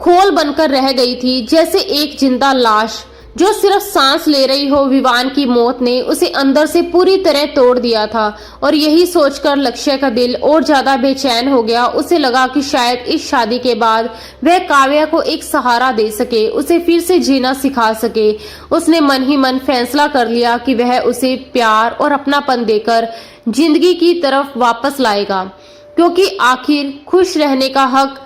खोल बनकर रह गई थी, जैसे एक जिंदा लाश जो सिर्फ सांस ले रही हो। विवान की मौत ने उसे अंदर से पूरी तरह तोड़ दिया था, और यही सोचकर लक्ष्य का दिल और ज्यादा बेचैन हो गया। उसे लगा कि शायद इस शादी के बाद वह काव्या को एक सहारा दे सके, उसे फिर से जीना सिखा सके। उसने मन ही मन फैसला कर लिया कि वह उसे प्यार और अपनापन देकर जिंदगी की तरफ वापस लाएगा, क्योंकि आखिर खुश रहने का हक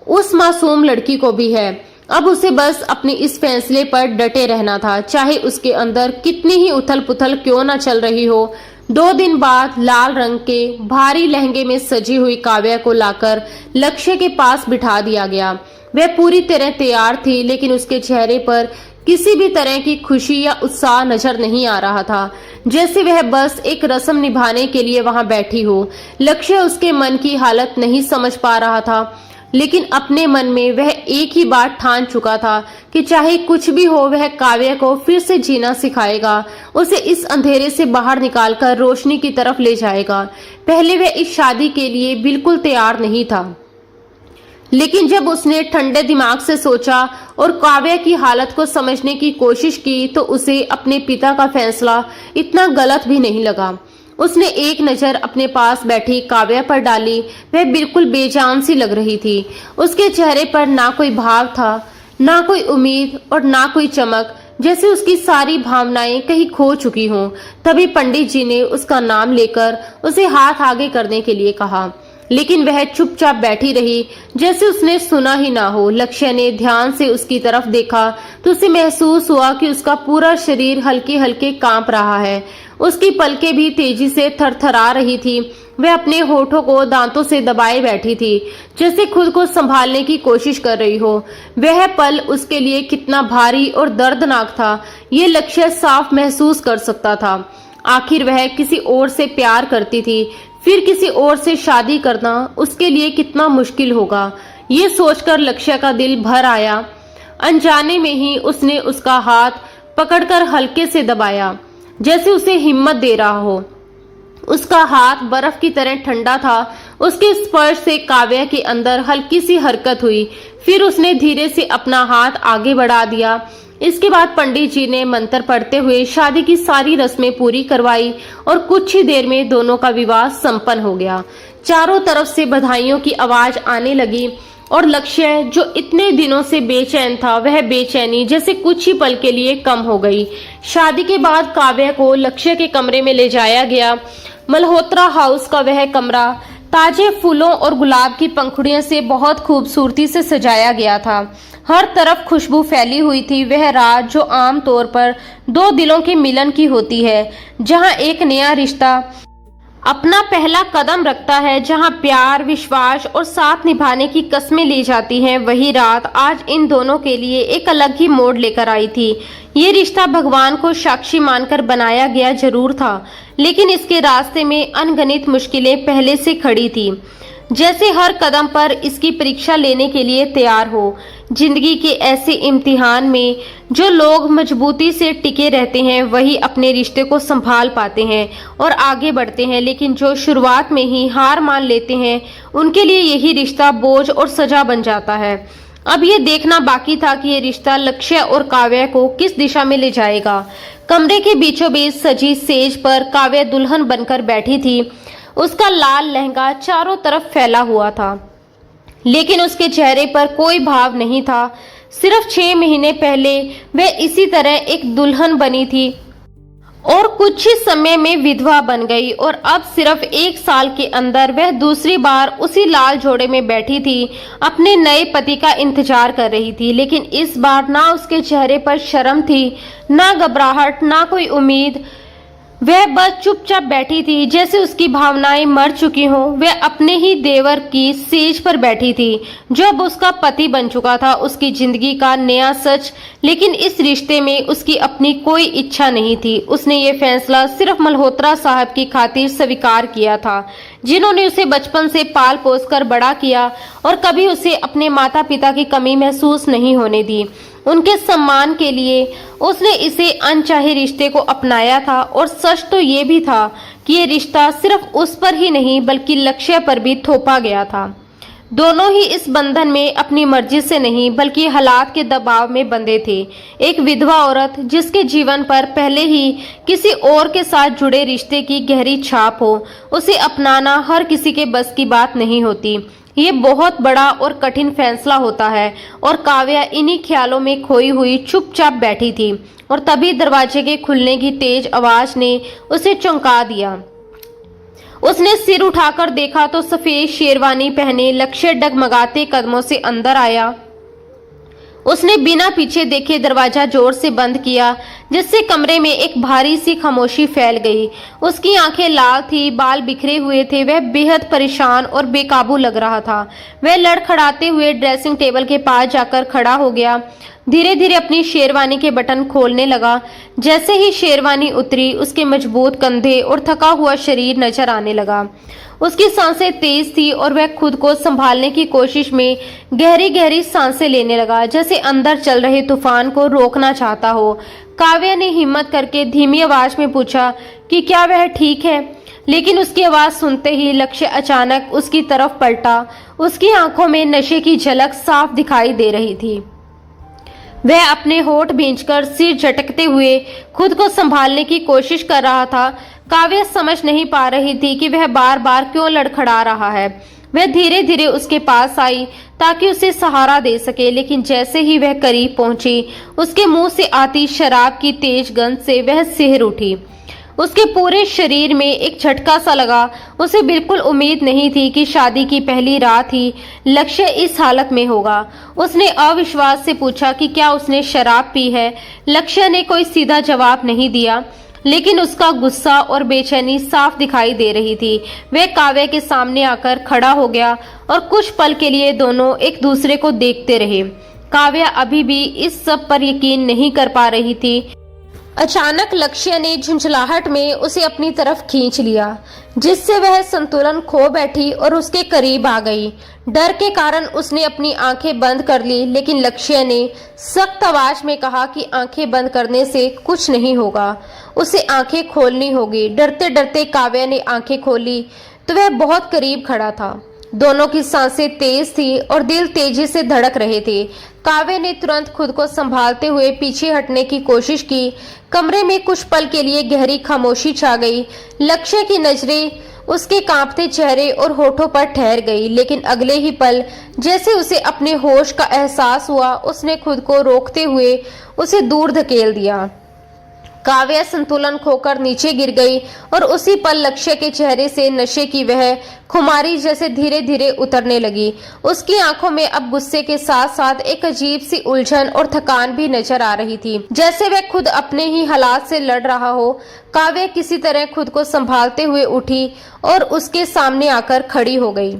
उस मासूम लड़की को भी है। अब उसे बस अपने इस फैसले पर डटे रहना था, चाहे उसके अंदर कितनी ही उथल पुथल क्यों न चल रही हो। 2 दिन बाद लाल रंग के भारी लहंगे में सजी हुई काव्या को लाकर लक्ष्य के पास बिठा दिया गया। वह पूरी तरह तैयार थी, लेकिन उसके चेहरे पर किसी भी तरह की खुशी या उत्साह नजर नहीं आ रहा था, जैसे वह बस एक रस्म निभाने के लिए वहां बैठी हो। लक्ष्य उसके मन की हालत नहीं समझ पा रहा था, लेकिन अपने मन में वह एक ही बात ठान चुका था कि चाहे कुछ भी हो, वह काव्या को फिर से जीना सिखाएगा, उसे इस अंधेरे से बाहर निकालकर रोशनी की तरफ ले जाएगा। पहले वह इस शादी के लिए बिल्कुल तैयार नहीं था, लेकिन जब उसने ठंडे दिमाग से सोचा और काव्या की हालत को समझने की कोशिश की, तो उसे अपने पिता का फैसला इतना गलत भी नहीं लगा। उसने एक नजर अपने पास बैठी काव्या पर डाली। वह बिल्कुल बेजान सी लग रही थी। उसके चेहरे पर ना कोई भाव था, ना कोई उम्मीद और ना कोई चमक, जैसे उसकी सारी भावनाएं कहीं खो चुकी हों। तभी पंडित जी ने उसका नाम लेकर उसे हाथ आगे करने के लिए कहा, लेकिन वह चुपचाप बैठी रही, जैसे उसने सुना ही ना हो। लक्ष्य ने ध्यान से उसकी तरफ देखा तो उसे महसूस हुआ कि उसका पूरा शरीर हल्के हल्के कांप रहा है। उसकी पलकें भी तेजी से थरथरा रही थी। वह अपने होठों को दांतों से दबाए बैठी थी, जैसे खुद को संभालने की कोशिश कर रही हो। वह पल उसके लिए कितना भारी और दर्दनाक था, ये लक्ष्य साफ महसूस कर सकता था। आखिर वह किसी और से प्यार करती थी, फिर किसी और से शादी करना उसके लिए कितना मुश्किल होगा, ये सोचकर लक्ष्य का दिल भर आया। अनजाने में ही उसने उसका हाथ पकड़कर हल्के से दबाया, जैसे उसे हिम्मत दे रहा हो। उसका हाथ बर्फ की तरह ठंडा था। उसके स्पर्श से काव्या के अंदर हल्की सी हरकत हुई। फिर उसने धीरे से अपना हाथ आगे बढ़ा दिया। इसके बाद पंडित जी ने मंत्र पढ़ते हुए शादी की सारी रस्में पूरी करवाई, और कुछ ही देर में दोनों का विवाह संपन्न हो गया। चारों तरफ से बधाइयों की आवाज आने लगी, और लक्ष्य जो इतने दिनों से बेचैन था, वह बेचैनी जैसे कुछ ही पल के लिए कम हो गई। शादी के बाद काव्या को लक्ष्य के कमरे में ले जाया गया। मल्होत्रा हाउस का वह कमरा ताजे फूलों और गुलाब की पंखुड़ियों से बहुत खूबसूरती से सजाया गया था। हर तरफ खुशबू फैली हुई थी। वह रात जो आम तौर पर 2 दिलों के मिलन की होती है, जहां एक नया रिश्ता अपना पहला कदम रखता है, जहां प्यार, विश्वास और साथ निभाने की कस्में ली जाती हैं, वही रात आज इन दोनों के लिए एक अलग ही मोड़ लेकर आई थी। ये रिश्ता भगवान को साक्षी मानकर बनाया गया जरूर था, लेकिन इसके रास्ते में अनगिनत मुश्किलें पहले से खड़ी थी, जैसे हर कदम पर इसकी परीक्षा लेने के लिए तैयार हो। जिंदगी के ऐसे इम्तिहान में जो लोग मजबूती से टिके रहते हैं वही अपने रिश्ते को संभाल पाते हैं और आगे बढ़ते हैं, लेकिन जो शुरुआत में ही हार मान लेते हैं उनके लिए यही रिश्ता बोझ और सजा बन जाता है। अब ये देखना बाकी था कि ये रिश्ता लक्ष्य और काव्या को किस दिशा में ले जाएगा। कमरे के बीचों बीच सजी सेज पर काव्या दुल्हन बनकर बैठी थी। उसका लाल लहंगा चारों तरफ फैला हुआ था, लेकिन उसके चेहरे पर कोई भाव नहीं था। सिर्फ 6 महीने पहले वह इसी तरह एक दुल्हन बनी थी और कुछ ही समय में विधवा बन गई, और अब सिर्फ 1 साल के अंदर वह दूसरी बार उसी लाल जोड़े में बैठी थी, अपने नए पति का इंतजार कर रही थी। लेकिन इस बार ना उसके चेहरे पर शर्म थी, ना घबराहट, ना कोई उम्मीद। वह बस चुपचाप बैठी थी, जैसे उसकी भावनाएं मर चुकी हों। वह अपने ही देवर की सेज पर बैठी थी, जो अब उसका पति बन चुका था, उसकी जिंदगी का नया सच। लेकिन इस रिश्ते में उसकी अपनी कोई इच्छा नहीं थी। उसने ये फैसला सिर्फ मल्होत्रा साहब की खातिर स्वीकार किया था, जिन्होंने उसे बचपन से पाल पोस कर बड़ा किया और कभी उसे अपने माता पिता की कमी महसूस नहीं होने दी। उनके सम्मान के लिए उसने इसे अनचाहे रिश्ते को अपनाया था, और सच तो ये भी था कि ये रिश्ता सिर्फ उस पर ही नहीं बल्कि लक्ष्य पर भी थोपा गया था। दोनों ही इस बंधन में अपनी मर्जी से नहीं बल्कि हालात के दबाव में बंधे थे। एक विधवा औरत जिसके जीवन पर पहले ही किसी और के साथ जुड़े रिश्ते की गहरी छाप हो, उसे अपनाना हर किसी के बस की बात नहीं होती। ये बहुत बड़ा और कठिन फैसला होता है, और काव्या इन्हीं ख्यालों में खोई हुई चुपचाप बैठी थी, और तभी दरवाजे के खुलने की तेज आवाज ने उसे चौंका दिया। उसने सिर उठाकर देखा तो सफेद शेरवानी पहने लक्ष्य डगमगाते कदमों से अंदर आया। उसने बिना पीछे देखे दरवाजा जोर से बंद किया, जिससे कमरे में एक भारी सी खामोशी फैल गई। उसकी आंखें लाल थी, बाल बिखरे हुए थे, वह बेहद परेशान और बेकाबू लग रहा था। वह लड़खड़ाते हुए ड्रेसिंग टेबल के पास जाकर खड़ा हो गया, धीरे धीरे अपनी शेरवानी के बटन खोलने लगा। जैसे ही शेरवानी उतरी, उसके मजबूत कंधे और थका हुआ शरीर नजर आने लगा। उसकी सांसें तेज थी और वह खुद को संभालने की कोशिश में गहरी गहरी सांसें लेने लगा, जैसे अंदर चल रहे तूफान को रोकना चाहता हो। काव्या ने हिम्मत करके धीमी आवाज में पूछा कि क्या वह ठीक है, लेकिन उसकी आवाज सुनते ही लक्ष्य अचानक उसकी तरफ पलटा। उसकी आंखों में नशे की झलक साफ दिखाई दे रही थी। वह अपने होठ भींचकर सिर झटकते हुए खुद को संभालने की कोशिश कर रहा था। काव्या समझ नहीं पा रही थी कि वह बार बार क्यों लड़खड़ा रहा है। वह धीरे धीरे उसके पास आई ताकि उसे सहारा दे सके, लेकिन जैसे ही वह करीब पहुंची, उसके मुंह से आती शराब की तेज गंध से वह सिहर उठी। उसके पूरे शरीर में एक झटका सा लगा। उसे बिल्कुल उम्मीद नहीं थी कि शादी की पहली रात ही लक्ष्य इस हालत में होगा। उसने अविश्वास से पूछा कि क्या उसने शराब पी है। लक्ष्य ने कोई सीधा जवाब नहीं दिया, लेकिन उसका गुस्सा और बेचैनी साफ दिखाई दे रही थी। वह काव्या के सामने आकर खड़ा हो गया और कुछ पल के लिए दोनों एक दूसरे को देखते रहे। काव्या अभी भी इस सब पर यकीन नहीं कर पा रही थी। अचानक लक्ष्य ने झुंझलाहट में उसे अपनी तरफ खींच लिया, जिससे वह संतुलन खो बैठी और उसके करीब आ गई। डर के कारण उसने अपनी आंखें बंद कर ली, लेकिन लक्ष्य ने सख्त आवाज में कहा कि आंखें बंद करने से कुछ नहीं होगा, उसे आंखें खोलनी होगी। डरते डरते काव्या ने आंखें खोली तो वह बहुत करीब खड़ा था। दोनों की सांसें तेज थी और दिल तेजी से धड़क रहे थे। काव्या ने तुरंत खुद को संभालते हुए पीछे हटने की कोशिश की। कमरे में कुछ पल के लिए गहरी खामोशी छा गई। लक्ष्य की नजरें उसके कांपते चेहरे और होठों पर ठहर गई, लेकिन अगले ही पल जैसे उसे अपने होश का एहसास हुआ, उसने खुद को रोकते हुए उसे दूर धकेल दिया। काव्या संतुलन खोकर नीचे गिर गई और उसी पल लक्ष्य के चेहरे से नशे की वह खुमारी जैसे धीरे धीरे उतरने लगी। उसकी आंखों में अब गुस्से के साथ साथ एक अजीब सी उलझन और थकान भी नजर आ रही थी, जैसे वह खुद अपने ही हालात से लड़ रहा हो। काव्या किसी तरह खुद को संभालते हुए उठी और उसके सामने आकर खड़ी हो गई,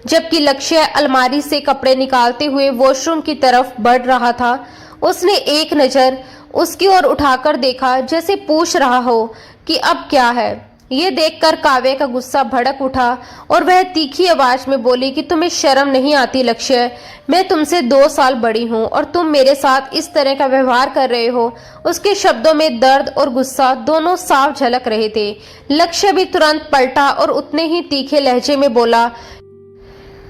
जबकि लक्ष्य अलमारी से कपड़े निकालते हुए वॉशरूम की तरफ बढ़ रहा था। उसने एक नजर उसकी ओर उठाकर देखा, जैसे पूछ रहा हो कि अब क्या है। ये देखकर काव्या का गुस्सा भड़क उठा और वह तीखी आवाज में बोली कि तुम्हें शर्म नहीं आती लक्ष्य? मैं तुमसे 2 साल बड़ी हूँ और तुम मेरे साथ इस तरह का व्यवहार कर रहे हो। उसके शब्दों में दर्द और गुस्सा दोनों साफ झलक रहे थे। लक्ष्य भी तुरंत पलटा और उतने ही तीखे लहजे में बोला,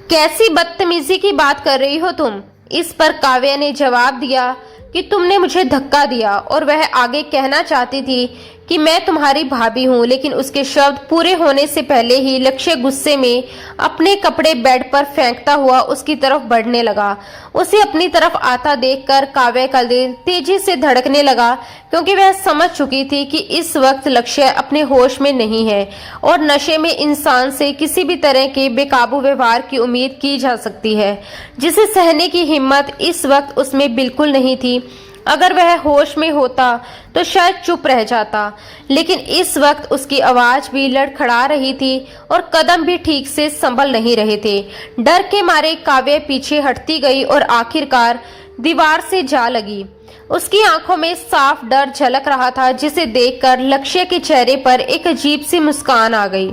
कैसी बदतमीजी की बात कर रही हो तुम? इस पर काव्या ने जवाब दिया कि तुमने मुझे धक्का दिया, और वह आगे कहना चाहती थी कि मैं तुम्हारी भाभी हूँ, लेकिन उसके शब्द पूरे होने से पहले ही लक्ष्य गुस्से में अपने कपड़े बेड पर फेंकता हुआ उसकी तरफ बढ़ने लगा। उसे अपनी तरफ आता देखकर काव्या का दिल तेजी से धड़कने लगा, क्योंकि वह समझ चुकी थी कि इस वक्त लक्ष्य अपने होश में नहीं है और नशे में इंसान से किसी भी तरह के बेकाबू व्यवहार की उम्मीद की जा सकती है, जिसे सहने की हिम्मत इस वक्त उसमें बिल्कुल नहीं थी। अगर वह होश में होता तो शायद चुप रह जाता, लेकिन इस वक्त उसकी आवाज भी लड़खड़ा रही थी और कदम भी ठीक से संभल नहीं रहे थे। डर के मारे काव्या पीछे हटती गई और आखिरकार दीवार से जा लगी। उसकी आंखों में साफ डर झलक रहा था, जिसे देखकर लक्ष्य के चेहरे पर एक अजीब सी मुस्कान आ गई,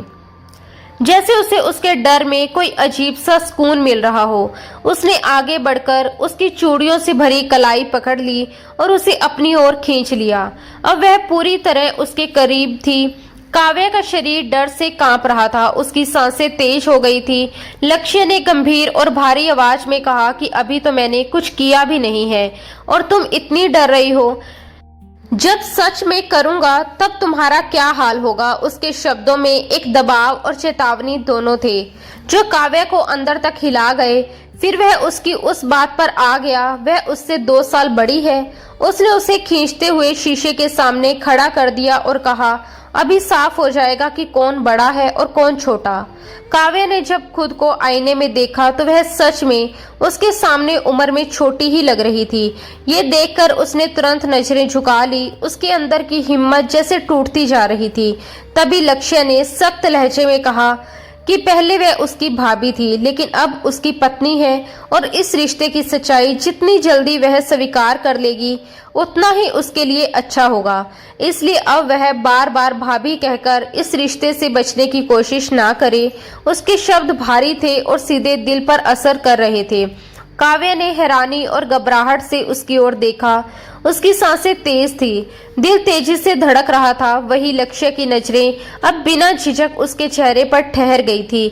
जैसे उसे उसके डर में कोई अजीब सा सुकून मिल रहा हो। उसने आगे बढ़कर उसकी चूड़ियों से भरी कलाई पकड़ ली और उसे अपनी ओर खींच लिया। अब वह पूरी तरह उसके करीब थी। काव्या का शरीर डर से कांप रहा था, उसकी सांसें तेज हो गई थी। लक्ष्य ने गंभीर और भारी आवाज में कहा कि अभी तो मैंने कुछ किया भी नहीं है और तुम इतनी डर रही हो। जब सच में करूंगा तब तुम्हारा क्या हाल होगा। उसके शब्दों में एक दबाव और चेतावनी दोनों थे, जो काव्या को अंदर तक हिला गए। फिर वह उसकी उस बात पर आ गया, वह उससे 2 साल बड़ी है। उसने उसे खींचते हुए शीशे के सामने खड़ा कर दिया और कहा, अभी साफ हो जाएगा कि कौन बड़ा है और कौन छोटा। काव्या ने जब खुद को आईने में देखा तो वह सच में उसके सामने उम्र में छोटी ही लग रही थी। ये देखकर उसने तुरंत नजरें झुका ली। उसके अंदर की हिम्मत जैसे टूटती जा रही थी। तभी लक्ष्य ने सख्त लहजे में कहा कि पहले वह उसकी भाभी थी, लेकिन अब उसकी पत्नी है, और इस रिश्ते की सच्चाई जितनी जल्दी वह स्वीकार कर लेगी उतना ही उसके लिए अच्छा होगा। इसलिए अब वह बार बार भाभी कहकर इस रिश्ते से बचने की कोशिश ना करे। उसके शब्द भारी थे और सीधे दिल पर असर कर रहे थे। काव्या ने हैरानी और घबराहट से उसकी ओर देखा। उसकी सांसें तेज थी, दिल तेजी से धड़क रहा था। वही लक्ष्य की नजरें अब बिना झिझक उसके चेहरे पर ठहर गई थी।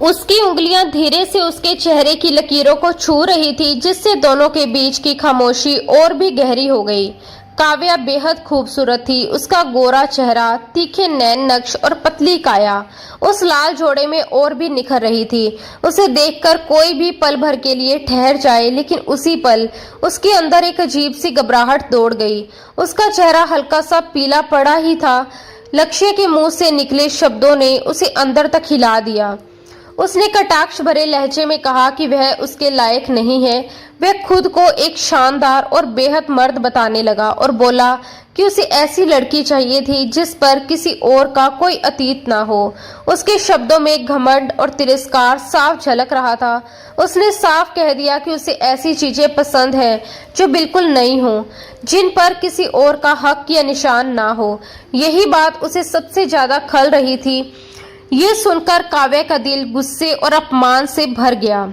उसकी उंगलियां धीरे से उसके चेहरे की लकीरों को छू रही थी, जिससे दोनों के बीच की खामोशी और भी गहरी हो गई। काव्या बेहद खूबसूरत थी। उसका गोरा चेहरा, तीखे नैन नक्श और पतली काया उस लाल जोड़े में और भी निखर रही थी। उसे देखकर कोई भी पल भर के लिए ठहर जाए, लेकिन उसी पल उसके अंदर एक अजीब सी घबराहट दौड़ गई। उसका चेहरा हल्का सा पीला पड़ा ही था। लक्ष्य के मुंह से निकले शब्दों ने उसे अंदर तक हिला दिया। उसने कटाक्ष भरे लहजे में कहा कि वह उसके लायक नहीं है। वह खुद को एक शानदार और बेहद मर्द बताने लगा और बोला कि उसे ऐसी लड़की चाहिए थी जिस पर किसी और का कोई अतीत ना हो। उसके शब्दों में घमंड और तिरस्कार साफ झलक रहा था। उसने साफ कह दिया कि उसे ऐसी चीजें पसंद है जो बिल्कुल नई हो, जिन पर किसी और का हक या निशान ना हो। यही बात उसे सबसे ज्यादा खल रही थी। ये सुनकर काव्या का दिल गुस्से और अपमान से भर गया।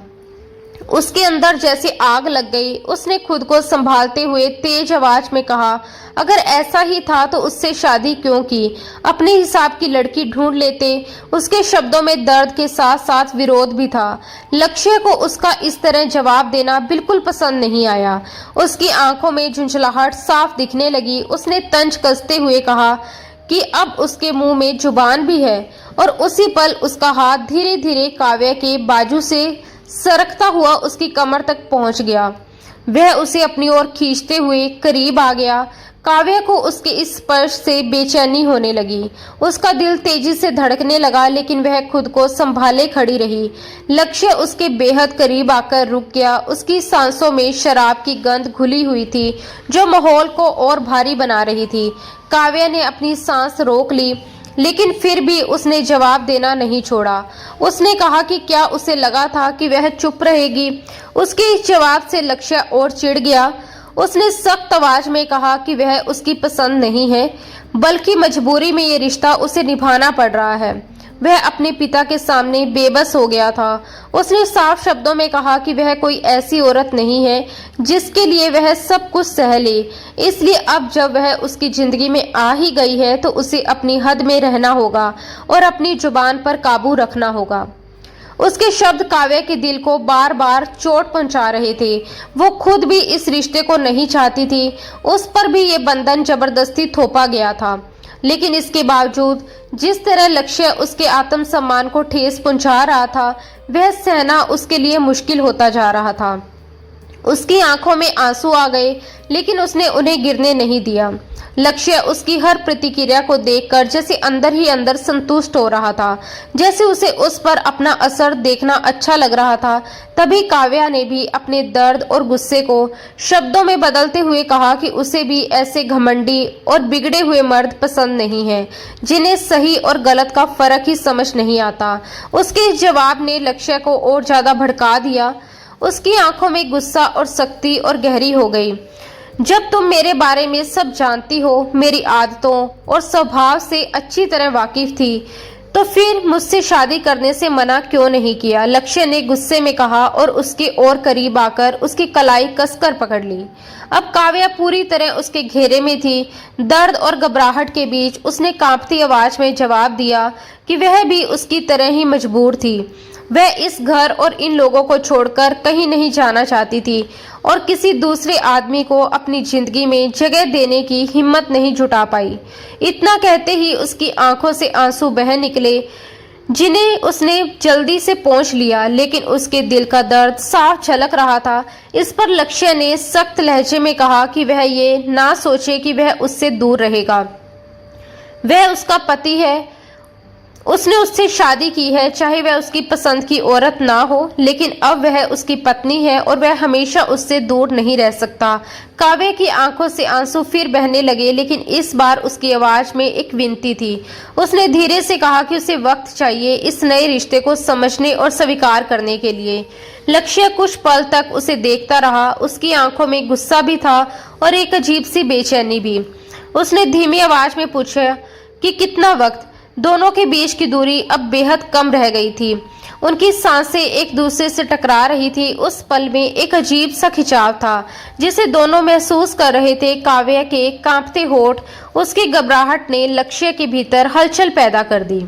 उसके अंदर जैसे आग लग गई। उसने खुद को संभालते हुए तेज आवाज में कहा, अगर ऐसा ही था तो उससे शादी क्यों की? अपने हिसाब की लड़की ढूंढ लेते। उसके शब्दों में दर्द के साथ साथ विरोध भी था। लक्ष्य को उसका इस तरह जवाब देना बिल्कुल पसंद नहीं आया। उसकी आंखों में झुंझलाहट साफ दिखने लगी। उसने तंज कसते हुए कहा कि अब उसके मुंह में जुबान भी है, और उसी पल उसका हाथ धीरे धीरे काव्या के बाजू से सरकता हुआ उसकी कमर तक पहुंच गया। वह उसे अपनी ओर खींचते हुए करीब आ गया। काव्या को उसके इस स्पर्श से बेचैनी होने लगी। उसका दिल तेजी से धड़कने लगा, लेकिन वह खुद को संभाले खड़ी रही। लक्ष्य उसके बेहद करीब आकर रुक गया। उसकी सांसों में शराब की गंध घुली हुई थी, जो माहौल को और भारी बना रही थी। काव्या ने अपनी सांस रोक ली, लेकिन फिर भी उसने जवाब देना नहीं छोड़ा। उसने कहा कि क्या उसे लगा था कि वह चुप रहेगी? उसके इस जवाब से लक्ष्य और चिढ़ गया। उसने सख्त आवाज में कहा कि वह उसकी पसंद नहीं है, बल्कि मजबूरी में ये रिश्ता उसे निभाना पड़ रहा है। वह अपने पिता के सामने बेबस हो गया था। उसने साफ शब्दों में कहा कि वह कोई ऐसी औरत नहीं है जिसके लिए वह सब कुछ सह ले। इसलिए अब जब वह उसकी जिंदगी में आ ही गई है तो उसे अपनी हद में रहना होगा और अपनी जुबान पर काबू रखना होगा। उसके शब्द काव्या के दिल को बार बार चोट पहुंचा रहे थे। वो खुद भी इस रिश्ते को नहीं चाहती थी। उस पर भी ये बंधन जबरदस्ती थोपा गया था, लेकिन इसके बावजूद जिस तरह लक्ष्य उसके आत्मसम्मान को ठेस पहुंचा रहा था, वह सहना उसके लिए मुश्किल होता जा रहा था। उसकी आंखों में आंसू आ गए, लेकिन उसने उन्हें गिरने नहीं दिया। लक्ष्य उसकी हर प्रतिक्रिया को देखकर जैसे अंदर ही अंदर संतुष्ट हो रहा था, जैसे उसे उस पर अपना असर देखना अच्छा लग रहा था। तभी काव्या ने भी अपने दर्द और गुस्से को शब्दों में बदलते हुए कहा कि उसे भी ऐसे घमंडी और बिगड़े हुए मर्द पसंद नहीं है, जिन्हें सही और गलत का फर्क ही समझ नहीं आता। उसके इस जवाब ने लक्ष्य को और ज्यादा भड़का दिया। उसकी आंखों में गुस्सा और सख्ती और गहरी हो गई। जब तुम मेरे बारे में सब जानती हो, मेरी आदतों और स्वभाव से अच्छी तरह वाकिफ थी, तो फिर मुझसे शादी करने से मना क्यों नहीं किया? लक्ष्य ने गुस्से में कहा और उसके और करीब आकर उसकी कलाई कसकर पकड़ ली। अब काव्या पूरी तरह उसके घेरे में थी। दर्द और घबराहट के बीच उसने कांपती आवाज में जवाब दिया कि वह भी उसकी तरह ही मजबूर थी। वह इस घर और इन लोगों को छोड़कर कहीं नहीं जाना चाहती थी और किसी दूसरे आदमी को अपनी जिंदगी में जगह देने की हिम्मत नहीं जुटा पाई। इतना कहते ही उसकी आंखों से आंसू बह निकले, जिन्हें उसने जल्दी से पोंछ लिया, लेकिन उसके दिल का दर्द साफ झलक रहा था। इस पर लक्ष्य ने सख्त लहजे में कहा कि वह ये ना सोचे कि वह उससे दूर रहेगा। वह उसका पति है, उसने उससे शादी की है, चाहे वह उसकी पसंद की औरत ना हो, लेकिन अब वह उसकी पत्नी है और वह हमेशा उससे दूर नहीं रह सकता। काव्या की आंखों से आंसू फिर बहने लगे, लेकिन इस बार उसकी आवाज में एक विनती थी। उसने धीरे से कहा कि उसे वक्त चाहिए इस नए रिश्ते को समझने और स्वीकार करने के लिए। लक्ष्य कुछ पल तक उसे देखता रहा। उसकी आंखों में गुस्सा भी था और एक अजीब सी बेचैनी भी। उसने धीमी आवाज में पूछा कि कितना वक्त? दोनों के बीच की दूरी अब बेहद कम रह गई थी। उनकी सांसें एक दूसरे से टकरा रही थी। उस पल में एक अजीब सा खिंचाव था, जिसे दोनों महसूस कर रहे थे। काव्या के कांपते होठ, उसकी घबराहट ने लक्ष्य के भीतर हलचल पैदा कर दी।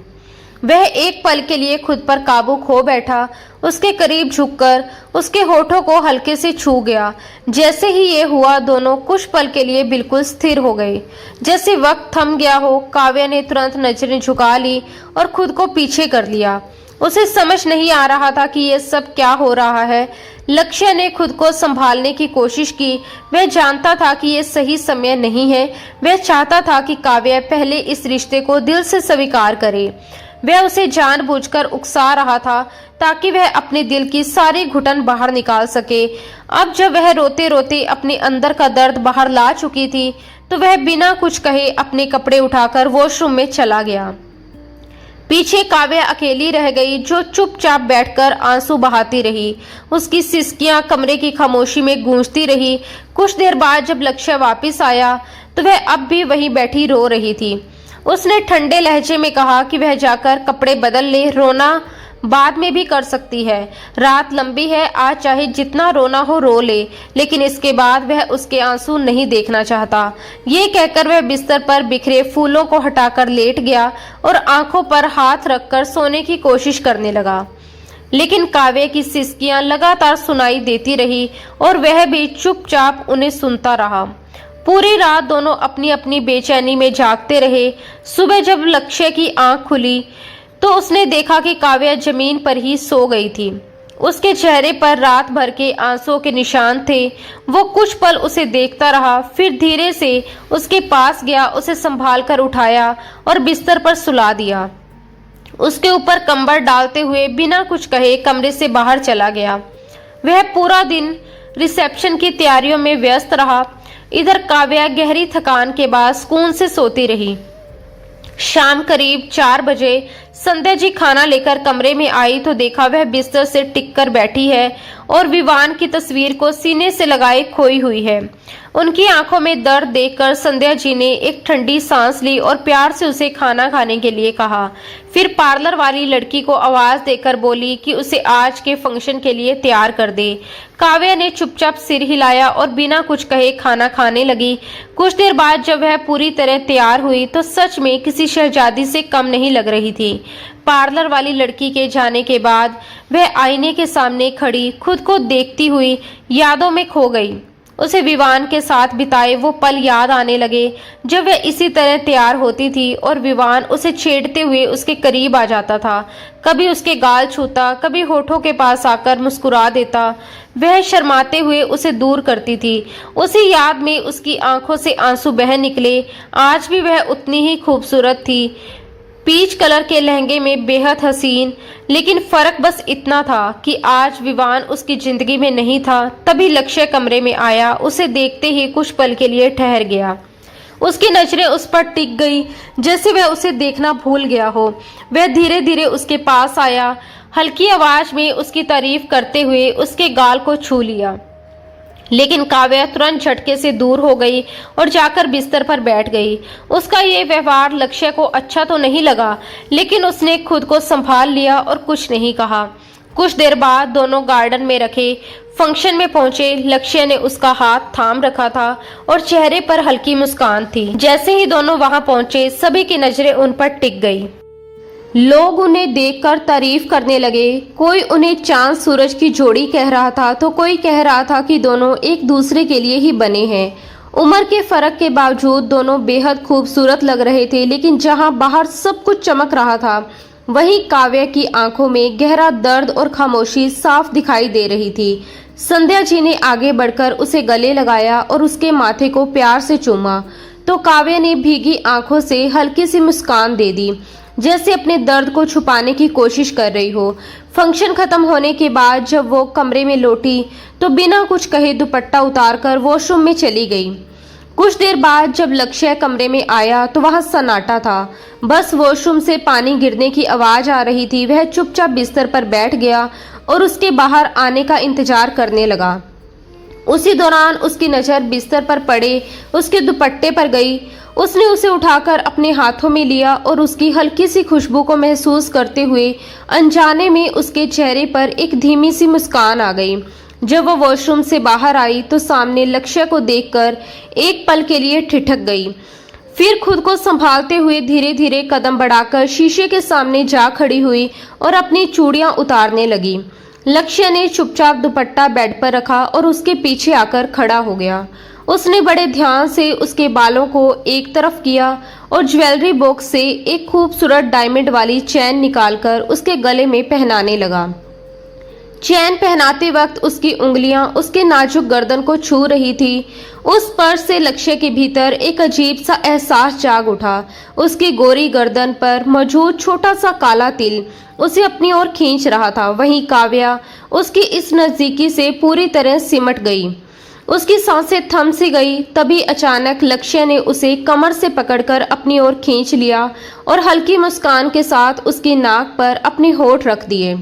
वह एक पल के लिए खुद पर काबू खो बैठा। उसके करीब झुककर उसके होठों को हल्के से छू गया। जैसे ही ये हुआ, दोनों कुछ पल के लिए बिल्कुल स्थिर हो गए, जैसे वक्त थम गया हो। काव्या ने तुरंत नजरें झुका ली और खुद को पीछे कर लिया। उसे समझ नहीं आ रहा था कि ये सब क्या हो रहा है। लक्ष्य ने खुद को संभालने की कोशिश की। वह जानता था कि ये सही समय नहीं है। वह चाहता था कि काव्या पहले इस रिश्ते को दिल से स्वीकार करे। वह उसे जानबूझकर उकसा रहा था ताकि वह अपने दिल की सारी घुटन बाहर निकाल सके। अब जब वह रोते रोते अपने अंदर का दर्द बाहर ला चुकी थी, तो वह बिना कुछ कहे अपने कपड़े उठाकर वॉशरूम में चला गया। पीछे काव्या अकेली रह गई, जो चुपचाप बैठकर आंसू बहाती रही। उसकी सिसकियां कमरे की खामोशी में गूंजती रही। कुछ देर बाद जब लक्ष्य वापस आया, तो वह अब भी वहीं बैठी रो रही थी। उसने ठंडे लहजे में कहा कि वह जाकर कपड़े बदल ले, रोना बाद में भी कर सकती है। रात लंबी है, आज चाहे जितना रोना हो रो ले, लेकिन इसके बाद वह उसके आंसू नहीं देखना चाहता। ये कहकर वह बिस्तर पर बिखरे फूलों को हटाकर लेट गया और आंखों पर हाथ रखकर सोने की कोशिश करने लगा। लेकिन काव्या की सिसकियां लगातार सुनाई देती रही और वह भी चुपचाप उन्हें सुनता रहा। पूरी रात दोनों अपनी अपनी बेचैनी में जागते रहे। सुबह जब लक्ष्य की आंख खुली, तो उसने देखा कि काव्या जमीन पर ही सो गई थी। उसके चेहरे पर रात भर के आंसुओं के निशान थे। वो कुछ पल उसे देखता रहा, फिर धीरे से उसके पास गया, उसे संभाल कर उठाया और बिस्तर पर सुला दिया। उसके ऊपर कंबल डालते हुए बिना कुछ कहे कमरे से बाहर चला गया। वह पूरा दिन रिसेप्शन की तैयारियों में व्यस्त रहा। इधर काव्या गहरी थकान के बाद सुकून से सोती रही। शाम करीब 4 बजे संध्या जी खाना लेकर कमरे में आई तो देखा वह बिस्तर से टिक कर बैठी है और विवान की तस्वीर को सीने से लगाए खोई हुई है। उनकी आंखों में दर्द देखकर संध्या जी ने एक ठंडी सांस ली और प्यार से उसे खाना खाने के लिए कहा। फिर पार्लर वाली लड़की को आवाज देकर बोली कि उसे आज के फंक्शन के लिए तैयार कर दे। काव्या ने चुपचाप सिर हिलाया और बिना कुछ कहे खाना खाने लगी। कुछ देर बाद जब वह पूरी तरह तैयार हुई तो सच में किसी शहजादी से कम नहीं लग रही थी। पार्लर वाली लड़की के जाने के बाद वह आईने के सामने खड़ी खुद को देखती हुई यादों में खो गई। उसे विवान के साथ बिताए वो पल याद आने लगे जब वह इसी तरह तैयार होती थी और विवान उसे छेड़ते हुए उसके करीब आ जाता था। कभी उसके गाल छूता, कभी होठों के पास आकर मुस्कुरा देता। वह शर्माते हुए उसे दूर करती थी। उसी याद में उसकी आंखों से आंसू बह निकले। आज भी वह उतनी ही खूबसूरत थी, पीच कलर के लहंगे में बेहद हसीन। लेकिन फर्क बस इतना था कि आज विवान उसकी जिंदगी में नहीं था। तभी लक्ष्य कमरे में आया। उसे देखते ही कुछ पल के लिए ठहर गया। उसकी नजरें उस पर टिक गई जैसे वह उसे देखना भूल गया हो। वह धीरे धीरे उसके पास आया, हल्की आवाज में उसकी तारीफ करते हुए उसके गाल को छू लिया। लेकिन काव्या तुरंत झटके से दूर हो गई और जाकर बिस्तर पर बैठ गई। उसका ये व्यवहार लक्ष्य को अच्छा तो नहीं लगा, लेकिन उसने खुद को संभाल लिया और कुछ नहीं कहा। कुछ देर बाद दोनों गार्डन में रखे फंक्शन में पहुंचे। लक्ष्य ने उसका हाथ थाम रखा था और चेहरे पर हल्की मुस्कान थी। जैसे ही दोनों वहां पहुंचे सभी की नजरें उन पर टिक गई। लोग उन्हें देखकर तारीफ करने लगे। कोई उन्हें चांद सूरज की जोड़ी कह रहा था तो कोई कह रहा था कि दोनों एक दूसरे के लिए ही बने हैं। उम्र के फर्क के बावजूद दोनों बेहद खूबसूरत लग रहे थे, लेकिन जहां बाहर सब कुछ चमक रहा था वहीं काव्या की आंखों में गहरा दर्द और खामोशी साफ दिखाई दे रही थी। संध्या जी ने आगे बढ़कर उसे गले लगाया और उसके माथे को प्यार से चूमा तो काव्या ने भीगी आंखों से हल्की सी मुस्कान दे दी, जैसे अपने दर्द को छुपाने की कोशिश कर रही हो। फंक्शन खत्म होने के बाद जब वो कमरे में लौटी तो बिना कुछ कहे दुपट्टा उतारकर वॉशरूम में चली गई। कुछ देर बाद जब लक्ष्य कमरे में आया तो वहां सन्नाटा था। बस वॉशरूम से पानी गिरने की आवाज आ रही थी। वह चुपचाप बिस्तर पर बैठ गया और उसके बाहर आने का इंतजार करने लगा। उसी दौरान उसकी नजर बिस्तर पर पड़े उसके दुपट्टे पर गई। उसने उसे उठाकर अपने हाथों में लिया और उसकी हल्की सी खुशबू को महसूस करते हुए अनजाने में उसके चेहरे पर एक धीमी सी मुस्कान आ गई। जब वो वॉशरूम से बाहर आई तो सामने लक्ष्य को देखकर एक पल के लिए ठिठक गई। फिर खुद को संभालते हुए धीरे धीरे कदम बढ़ाकर शीशे के सामने जा खड़ी हुई और अपनी चूड़ियां उतारने लगी। लक्ष्य ने चुपचाप दुपट्टा बेड पर रखा और उसके पीछे आकर खड़ा हो गया। उसने बड़े ध्यान से उसके बालों को एक तरफ किया और ज्वेलरी बॉक्स से एक खूबसूरत डायमंड वाली चैन निकालकर उसके गले में पहनाने लगा। चैन पहनाते वक्त उसकी उंगलियां उसके नाजुक गर्दन को छू रही थी। उस स्पर्श से लक्ष्य के भीतर एक अजीब सा एहसास जाग उठा। उसकी गोरी गर्दन पर मौजूद छोटा सा काला तिल उसे अपनी ओर खींच रहा था। वहीं काव्या उसकी इस नजदीकी से पूरी तरह सिमट गई। उसकी सांसें थम सी गई। तभी अचानक लक्ष्य ने उसे कमर से पकड़कर अपनी ओर खींच लिया और हल्की मुस्कान के साथ उसकी नाक पर अपने होठ रख दिए।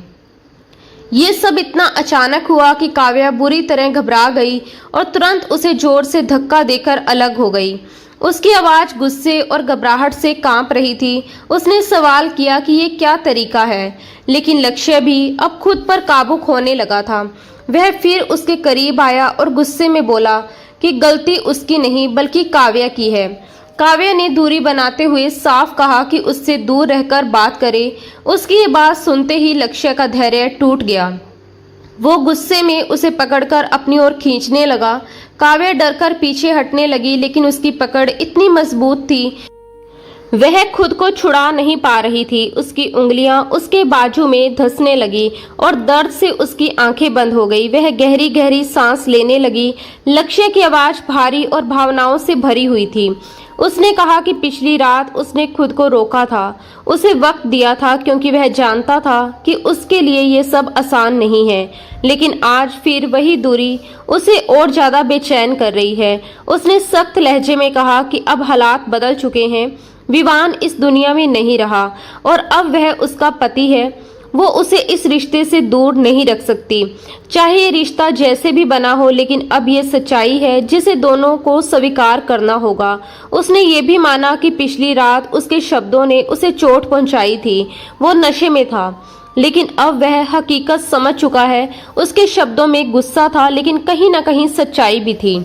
ये सब इतना अचानक हुआ कि काव्या बुरी तरह घबरा गई और तुरंत उसे जोर से धक्का देकर अलग हो गई। उसकी आवाज गुस्से और घबराहट से कांप रही थी। उसने सवाल किया कि ये क्या तरीका है, लेकिन लक्ष्य भी अब खुद पर काबू खोने लगा था। वह फिर उसके करीब आया और गुस्से में बोला कि गलती उसकी नहीं बल्कि काव्या की है। काव्या ने दूरी बनाते हुए साफ कहा कि उससे दूर रहकर बात करे। उसकी ये बात सुनते ही लक्ष्य का धैर्य टूट गया। वो गुस्से में उसे पकड़कर अपनी ओर खींचने लगा। काव्या डरकर पीछे हटने लगी, लेकिन उसकी पकड़ इतनी मजबूत थी वह खुद को छुड़ा नहीं पा रही थी। उसकी उंगलियां उसके बाजू में धंसने लगी और दर्द से उसकी आंखें बंद हो गई। वह गहरी गहरी सांस लेने लगी। लक्ष्य की आवाज भारी और भावनाओं से भरी हुई थी। उसने कहा कि पिछली रात उसने खुद को रोका था, उसे वक्त दिया था, क्योंकि वह जानता था कि उसके लिए ये सब आसान नहीं है। लेकिन आज फिर वही दूरी उसे और ज्यादा बेचैन कर रही है। उसने सख्त लहजे में कहा कि अब हालात बदल चुके हैं। विवान इस दुनिया में नहीं रहा और अब वह उसका पति है। वो उसे इस रिश्ते से दूर नहीं रख सकती, चाहे ये रिश्ता जैसे भी बना हो। लेकिन अब ये सच्चाई है जिसे दोनों को स्वीकार करना होगा। उसने ये भी माना कि पिछली रात उसके शब्दों ने उसे चोट पहुंचाई थी। वो नशे में था, लेकिन अब वह हकीकत समझ चुका है। उसके शब्दों में गुस्सा था, लेकिन कहीं ना कहीं सच्चाई भी थी।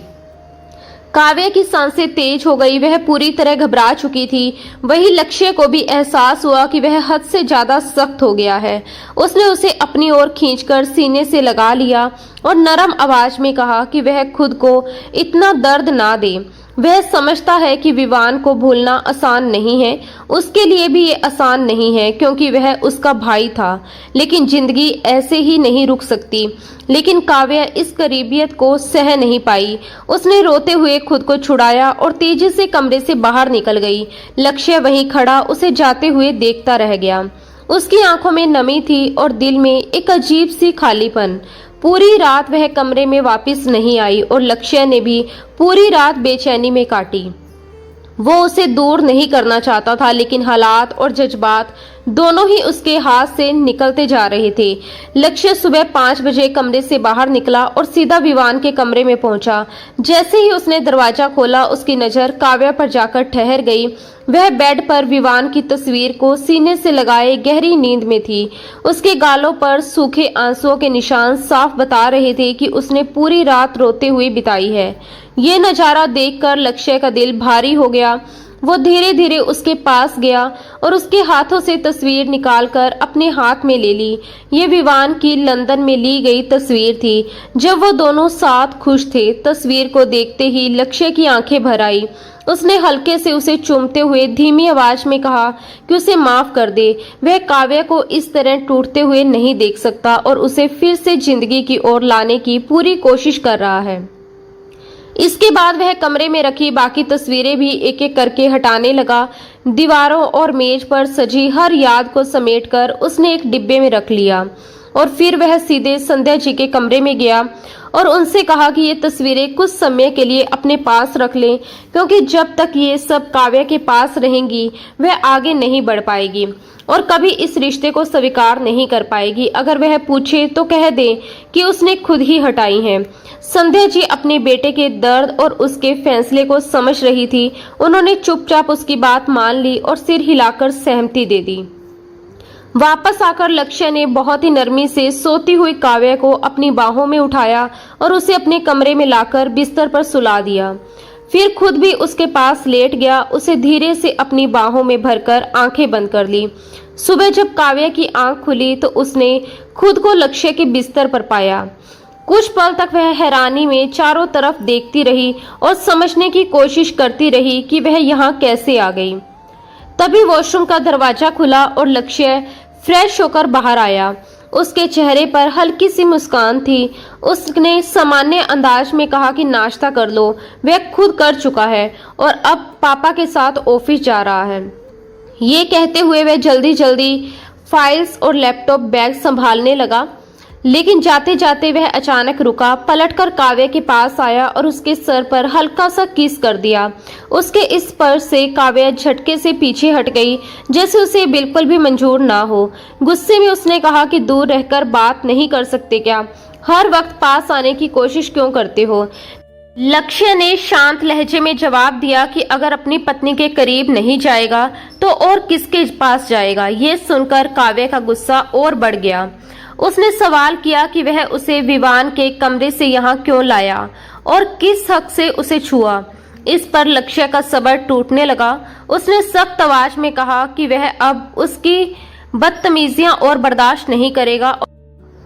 काव्या की सांसें तेज हो गई। वह पूरी तरह घबरा चुकी थी। वही लक्ष्य को भी एहसास हुआ कि वह हद से ज्यादा सख्त हो गया है। उसने उसे अपनी ओर खींचकर सीने से लगा लिया और नरम आवाज में कहा कि वह खुद को इतना दर्द ना दे। वह समझता है कि विवान को भूलना आसान नहीं है। उसके लिए भी ये आसान नहीं है, क्योंकि वह उसका भाई था। लेकिन जिंदगी ऐसे ही नहीं रुक सकती। लेकिन काव्या इस करीबियत को सह नहीं पाई। उसने रोते हुए खुद को छुड़ाया और तेजी से कमरे से बाहर निकल गई। लक्ष्य वहीं खड़ा उसे जाते हुए देखता रह गया। उसकी आंखों में नमी थी और दिल में एक अजीब सी खालीपन। पूरी रात वह कमरे में वापस नहीं आई और लक्ष्य ने भी पूरी रात बेचैनी में काटी। वो उसे दूर नहीं करना चाहता था, लेकिन हालात और जज्बात दोनों ही उसके हाथ से निकलते जा रहे थे। लक्ष्य सुबह 5 बजे कमरे से बाहर निकला और सीधा विवान के कमरे में पहुंचा। जैसे ही उसने दरवाजा खोला, उसकी नजर काव्या पर जाकर ठहर गई। वह बेड पर विवान की तस्वीर को सीने से लगाए गहरी नींद में थी। उसके गालों पर सूखे आंसुओं के निशान साफ बता रहे थे कि उसने पूरी रात रोते हुए बिताई है। ये नजारा देखकर लक्ष्य का दिल भारी हो गया। वो धीरे धीरे उसके पास गया और उसके हाथों से तस्वीर निकालकर अपने हाथ में ले ली। ये विवान की लंदन में ली गई तस्वीर थी, जब वो दोनों साथ खुश थे। तस्वीर को देखते ही लक्ष्य की आंखें भर आई। उसने हल्के से उसे चूमते हुए धीमी आवाज में कहा कि उसे माफ कर दे। वह काव्या को इस तरह टूटते हुए नहीं देख सकता और उसे फिर से जिंदगी की ओर लाने की पूरी कोशिश कर रहा है। इसके बाद वह कमरे में रखी बाकी तस्वीरें भी एक एक करके हटाने लगा। दीवारों और मेज पर सजी हर याद को समेटकर उसने एक डिब्बे में रख लिया और फिर वह सीधे संध्या जी के कमरे में गया और उनसे कहा कि ये तस्वीरें कुछ समय के लिए अपने पास रख लें, क्योंकि जब तक ये सब काव्या के पास रहेंगी वह आगे नहीं बढ़ पाएगी और कभी इस रिश्ते को स्वीकार नहीं कर पाएगी। अगर वह पूछे तो कह दे कि उसने खुद ही हटाई हैं। संध्या जी अपने बेटे के दर्द और उसके फैसले को समझ रही थी। उन्होंने चुपचाप उसकी बात मान ली और सिर हिलाकर सहमति दे दी। वापस आकर लक्ष्य ने बहुत ही नरमी से सोती हुई काव्या को अपनी बाहों में उठाया और उसे अपने कमरे में लाकर बिस्तर पर सुला दिया। फिर खुद भी उसके पास लेट गया। उसे धीरे से अपनी बाहों में भरकर आंखें बंद कर ली। सुबह जब काव्या की आंख खुली तो उसने खुद को लक्ष्य के बिस्तर पर पाया। कुछ पल तक वह हैरानी में चारों तरफ देखती रही और समझने की कोशिश करती रही कि वह यहाँ कैसे आ गई। तभी वॉशरूम का दरवाजा खुला और लक्ष्य फ्रेश होकर बाहर आया। उसके चेहरे पर हल्की सी मुस्कान थी। उसने सामान्य अंदाज में कहा कि नाश्ता कर लो, वह खुद कर चुका है और अब पापा के साथ ऑफिस जा रहा है। ये कहते हुए वह जल्दी जल्दी फाइल्स और लैपटॉप बैग संभालने लगा, लेकिन जाते जाते वह अचानक रुका, पलटकर काव्या के पास आया और उसके सर पर हल्का सा किस कर दिया। उसके इस स्पर्श से काव्या झटके से पीछे हट गई, जैसे उसे बिल्कुल भी मंजूर ना हो। गुस्से में उसने कहा कि दूर रहकर बात नहीं कर सकते क्या? हर वक्त पास आने की कोशिश क्यों करते हो? लक्ष्य ने शांत लहजे में जवाब दिया कि अगर अपनी पत्नी के करीब नहीं जाएगा तो और किसके पास जाएगा। ये सुनकर काव्या का गुस्सा और बढ़ गया। उसने सवाल किया कि वह उसे विवान के कमरे से यहाँ क्यों लाया और किस हक से उसे छुआ। इस पर लक्ष्य का सब्र टूटने लगा। उसने सख्त आवाज में कहा कि वह अब उसकी बदतमीजियां और बर्दाश्त नहीं करेगा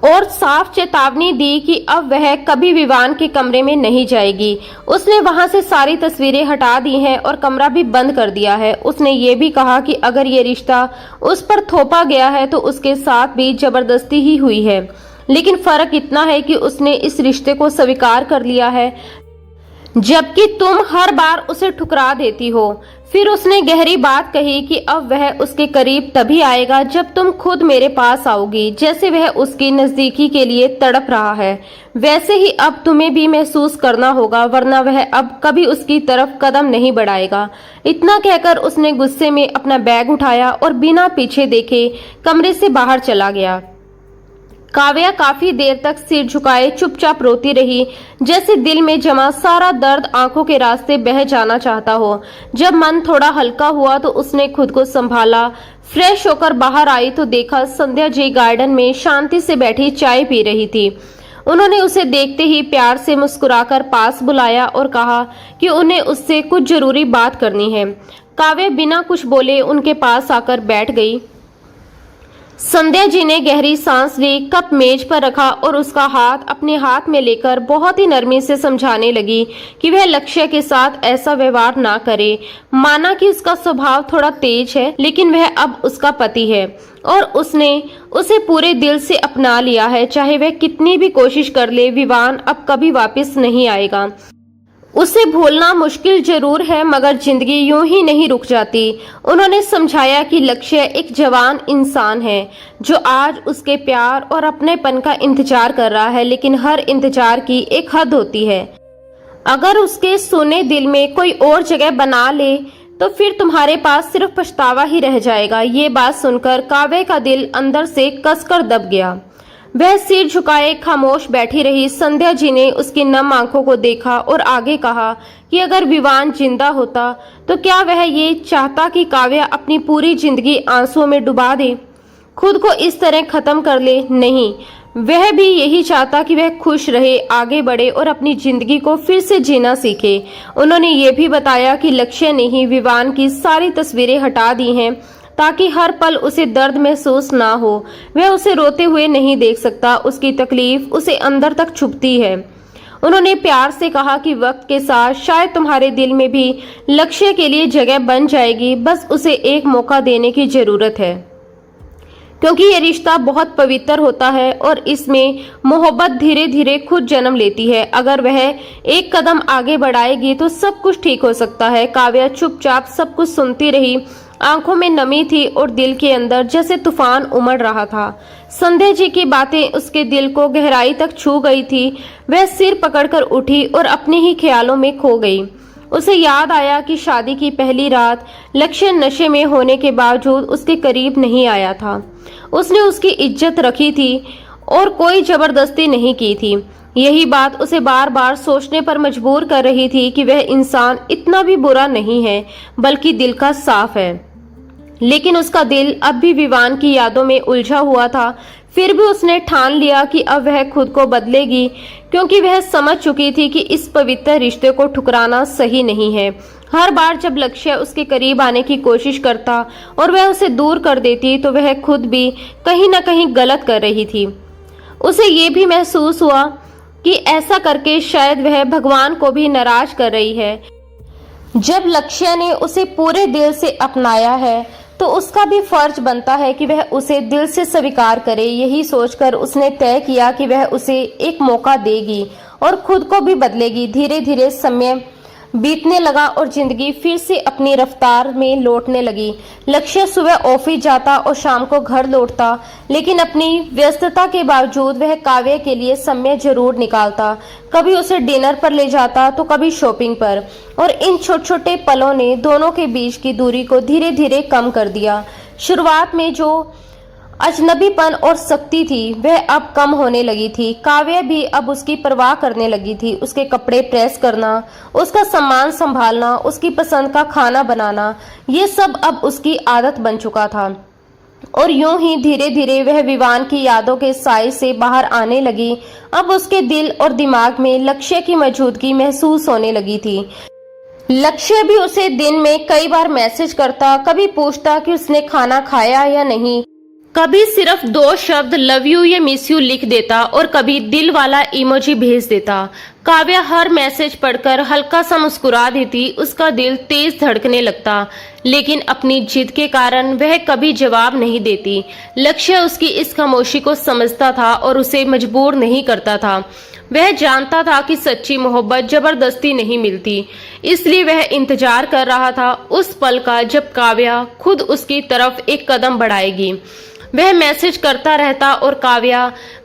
और साफ चेतावनी दी कि अब वह कभी विवान के कमरे में नहीं जाएगी। उसने वहां से सारी तस्वीरें हटा दी हैं और कमरा भी बंद कर दिया है। उसने ये भी कहा कि अगर ये रिश्ता उस पर थोपा गया है तो उसके साथ भी जबरदस्ती ही हुई है, लेकिन फर्क इतना है कि उसने इस रिश्ते को स्वीकार कर लिया है, जबकि तुम हर बार उसे ठुकरा देती हो। फिर उसने गहरी बात कही कि अब वह उसके करीब तभी आएगा जब तुम खुद मेरे पास आओगी। जैसे वह उसकी नजदीकी के लिए तड़प रहा है, वैसे ही अब तुम्हें भी महसूस करना होगा, वरना वह अब कभी उसकी तरफ कदम नहीं बढ़ाएगा। इतना कहकर उसने गुस्से में अपना बैग उठाया और बिना पीछे देखे कमरे से बाहर चला गया। काव्या काफी देर तक सिर झुकाए चुपचाप रोती रही, जैसे दिल में जमा सारा दर्द आंखों के रास्ते बह जाना चाहता हो। जब मन थोड़ा हल्का हुआ तो उसने खुद को संभाला। फ्रेश होकर बाहर आई तो देखा संध्या जी गार्डन में शांति से बैठी चाय पी रही थी। उन्होंने उसे देखते ही प्यार से मुस्कुराकर पास बुलाया और कहा कि उन्हें उससे कुछ जरूरी बात करनी है। काव्या बिना कुछ बोले उनके पास आकर बैठ गई। संध्या जी ने गहरी सांस ली, कप मेज पर रखा और उसका हाथ अपने हाथ में लेकर बहुत ही नरमी से समझाने लगी कि वह लक्ष्य के साथ ऐसा व्यवहार ना करे। माना कि उसका स्वभाव थोड़ा तेज है, लेकिन वह अब उसका पति है और उसने उसे पूरे दिल से अपना लिया है। चाहे वह कितनी भी कोशिश कर ले, विवान अब कभी वापस नहीं आएगा। उसे भूलना मुश्किल जरूर है, मगर जिंदगी यूं ही नहीं रुक जाती। उन्होंने समझाया कि लक्ष्य एक जवान इंसान है जो आज उसके प्यार और अपनेपन का इंतजार कर रहा है, लेकिन हर इंतजार की एक हद होती है। अगर उसके सोने दिल में कोई और जगह बना ले तो फिर तुम्हारे पास सिर्फ पछतावा ही रह जाएगा। ये बात सुनकर काव्या का दिल अंदर से कसकर दब गया। वह सिर झुकाए खामोश बैठी रही। संध्या जी ने उसकी नम आंखों को देखा और आगे कहा कि अगर विवान जिंदा होता तो क्या वह ये चाहता कि काव्या अपनी पूरी जिंदगी आंसुओं में डुबा दे, खुद को इस तरह खत्म कर ले? नहीं, वह भी यही चाहता कि वह खुश रहे, आगे बढ़े और अपनी जिंदगी को फिर से जीना सीखे। उन्होंने ये भी बताया कि लक्ष्य ने ही विवान की सारी तस्वीरें हटा दी हैं ताकि हर पल उसे दर्द महसूस ना हो। वह उसे रोते हुए नहीं देख सकता, उसकी तकलीफ उसे अंदर तक छुपती है। उन्होंने प्यार से कहा कि वक्त के साथ शायद तुम्हारे दिल में भी लक्ष्य के लिए जगह बन जाएगी, बस उसे एक मौका देने की जरूरत है, क्योंकि ये रिश्ता बहुत पवित्र होता है और इसमें मोहब्बत धीरे धीरे खुद जन्म लेती है। अगर वह एक कदम आगे बढ़ाएगी तो सब कुछ ठीक हो सकता है। काव्या चुपचाप सब कुछ सुनती रही। आंखों में नमी थी और दिल के अंदर जैसे तूफान उमड़ रहा था। संध्या जी की बातें उसके दिल को गहराई तक छू गई थी। वह सिर पकड़कर उठी और अपने ही ख्यालों में खो गई। उसे याद आया कि शादी की पहली रात लक्ष्य नशे में होने के बावजूद उसके करीब नहीं आया था। उसने उसकी इज्जत रखी थी और कोई जबरदस्ती नहीं की थी। यही बात उसे बार बार सोचने पर मजबूर कर रही थी कि वह इंसान इतना भी बुरा नहीं है, बल्कि दिल का साफ है। लेकिन उसका दिल अब भी विवान की यादों में उलझा हुआ था। फिर भी उसने ठान लिया कि अब वह खुद को बदलेगी, क्योंकि वह समझ चुकी थी कि इस पवित्र रिश्ते को ठुकराना सही नहीं है। हर बार जब लक्ष्य उसके करीब आने की कोशिश करता और वह उसे दूर कर देती तो वह खुद भी कहीं न कहीं गलत कर रही थी। उसे ये भी महसूस हुआ कि ऐसा करके शायद वह भगवान को भी नाराज कर रही है। जब लक्ष्य ने उसे पूरे दिल से अपनाया है तो उसका भी फर्ज बनता है कि वह उसे दिल से स्वीकार करे। यही सोचकर उसने तय किया कि वह उसे एक मौका देगी और खुद को भी बदलेगी। धीरे धीरे समय बीतने लगा और जिंदगी फिर से अपनी रफ्तार में लौटने लगी। लक्ष्य सुबह ऑफिस जाता और शाम को घर लौटता, लेकिन अपनी व्यस्तता के बावजूद वह काव्या के लिए समय जरूर निकालता। कभी उसे डिनर पर ले जाता तो कभी शॉपिंग पर, और इन छोटे छोटे पलों ने दोनों के बीच की दूरी को धीरे धीरे कम कर दिया। शुरुआत में जो अजनबीपन और सख्ती थी वह अब कम होने लगी थी। काव्या भी अब उसकी परवाह करने लगी थी। उसके कपड़े प्रेस करना, उसका सामान संभालना, उसकी पसंद का खाना बनाना, ये सब अब उसकी आदत बन चुका था। और यूं ही धीरे धीरे वह विवान की यादों के साए से बाहर आने लगी। अब उसके दिल और दिमाग में लक्ष्य की मौजूदगी महसूस होने लगी थी। लक्ष्य भी उसे दिन में कई बार मैसेज करता, कभी पूछता कि उसने खाना खाया या नहीं। कभी सिर्फ 2 शब्द लव यू या मिस यू लिख देता और कभी दिल वाला इमोजी भेज देता। काव्या हर मैसेज पढ़कर हल्का सा मुस्कुरा देती, उसका दिल तेज धड़कने लगता, लेकिन अपनी जिद के कारण वह कभी जवाब नहीं देती। लक्ष्य उसकी इस खामोशी को समझता था और उसे मजबूर नहीं करता था। वह जानता था कि सच्ची मोहब्बत जबरदस्ती नहीं मिलती, इसलिए वह इंतजार कर रहा था उस पल का जब काव्या खुद उसकी तरफ एक कदम बढ़ाएगी। वह मैसेज करता रहता और काव्या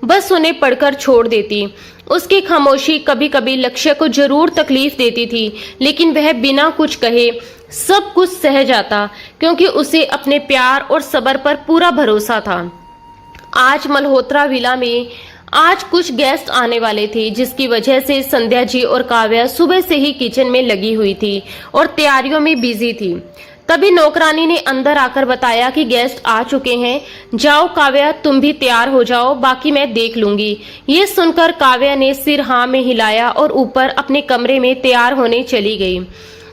बस उन्हें पढ़कर छोड़ देती। उसकी खामोशी कभी कभी लक्ष्य को जरूर तकलीफ देती थी, लेकिन वह बिना कुछ कहे सब कुछ सह जाता, क्योंकि उसे अपने प्यार और सब्र पर पूरा भरोसा था। आज मल्होत्रा विला में आज कुछ गेस्ट आने वाले थे, जिसकी वजह से संध्या जी और काव्या सुबह से ही किचन में लगी हुई थी और तैयारियों में बिजी थी। तभी नौकरानी ने अंदर आकर बताया कि गेस्ट आ चुके हैं, जाओ काव्या तुम भी तैयार हो जाओ, बाकी मैं देख लूंगी। ये सुनकर काव्या ने सिर हाँ में हिलाया और ऊपर अपने कमरे में तैयार होने चली गई।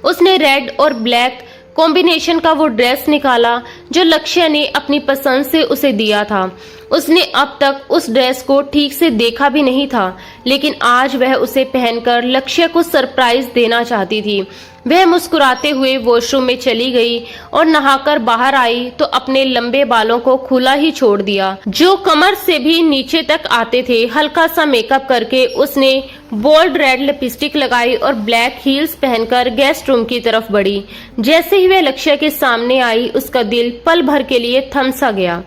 उसने रेड और ब्लैक कॉम्बिनेशन का वो ड्रेस निकाला जो लक्ष्य ने अपनी पसंद से उसे दिया था। उसने अब तक उस ड्रेस को ठीक से देखा भी नहीं था, लेकिन आज वह उसे पहनकर लक्ष्य को सरप्राइज देना चाहती थी। वह मुस्कुराते हुए वॉशरूम में चली गई और नहाकर बाहर आई तो अपने लंबे बालों को खुला ही छोड़ दिया, जो कमर से भी नीचे तक आते थे। हल्का सा मेकअप करके उसने बोल्ड रेड लिपस्टिक लगाई और ब्लैक हील्स पहनकर गेस्ट रूम की तरफ बढ़ी। जैसे ही वह लक्ष्य के सामने आई, उसका दिल पल भर के लिए थम सा गया।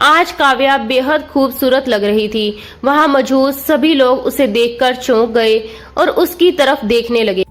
आज काव्या बेहद खूबसूरत लग रही थी। वहां मौजूद सभी लोग उसे देखकर चौंक गए और उसकी तरफ देखने लगे।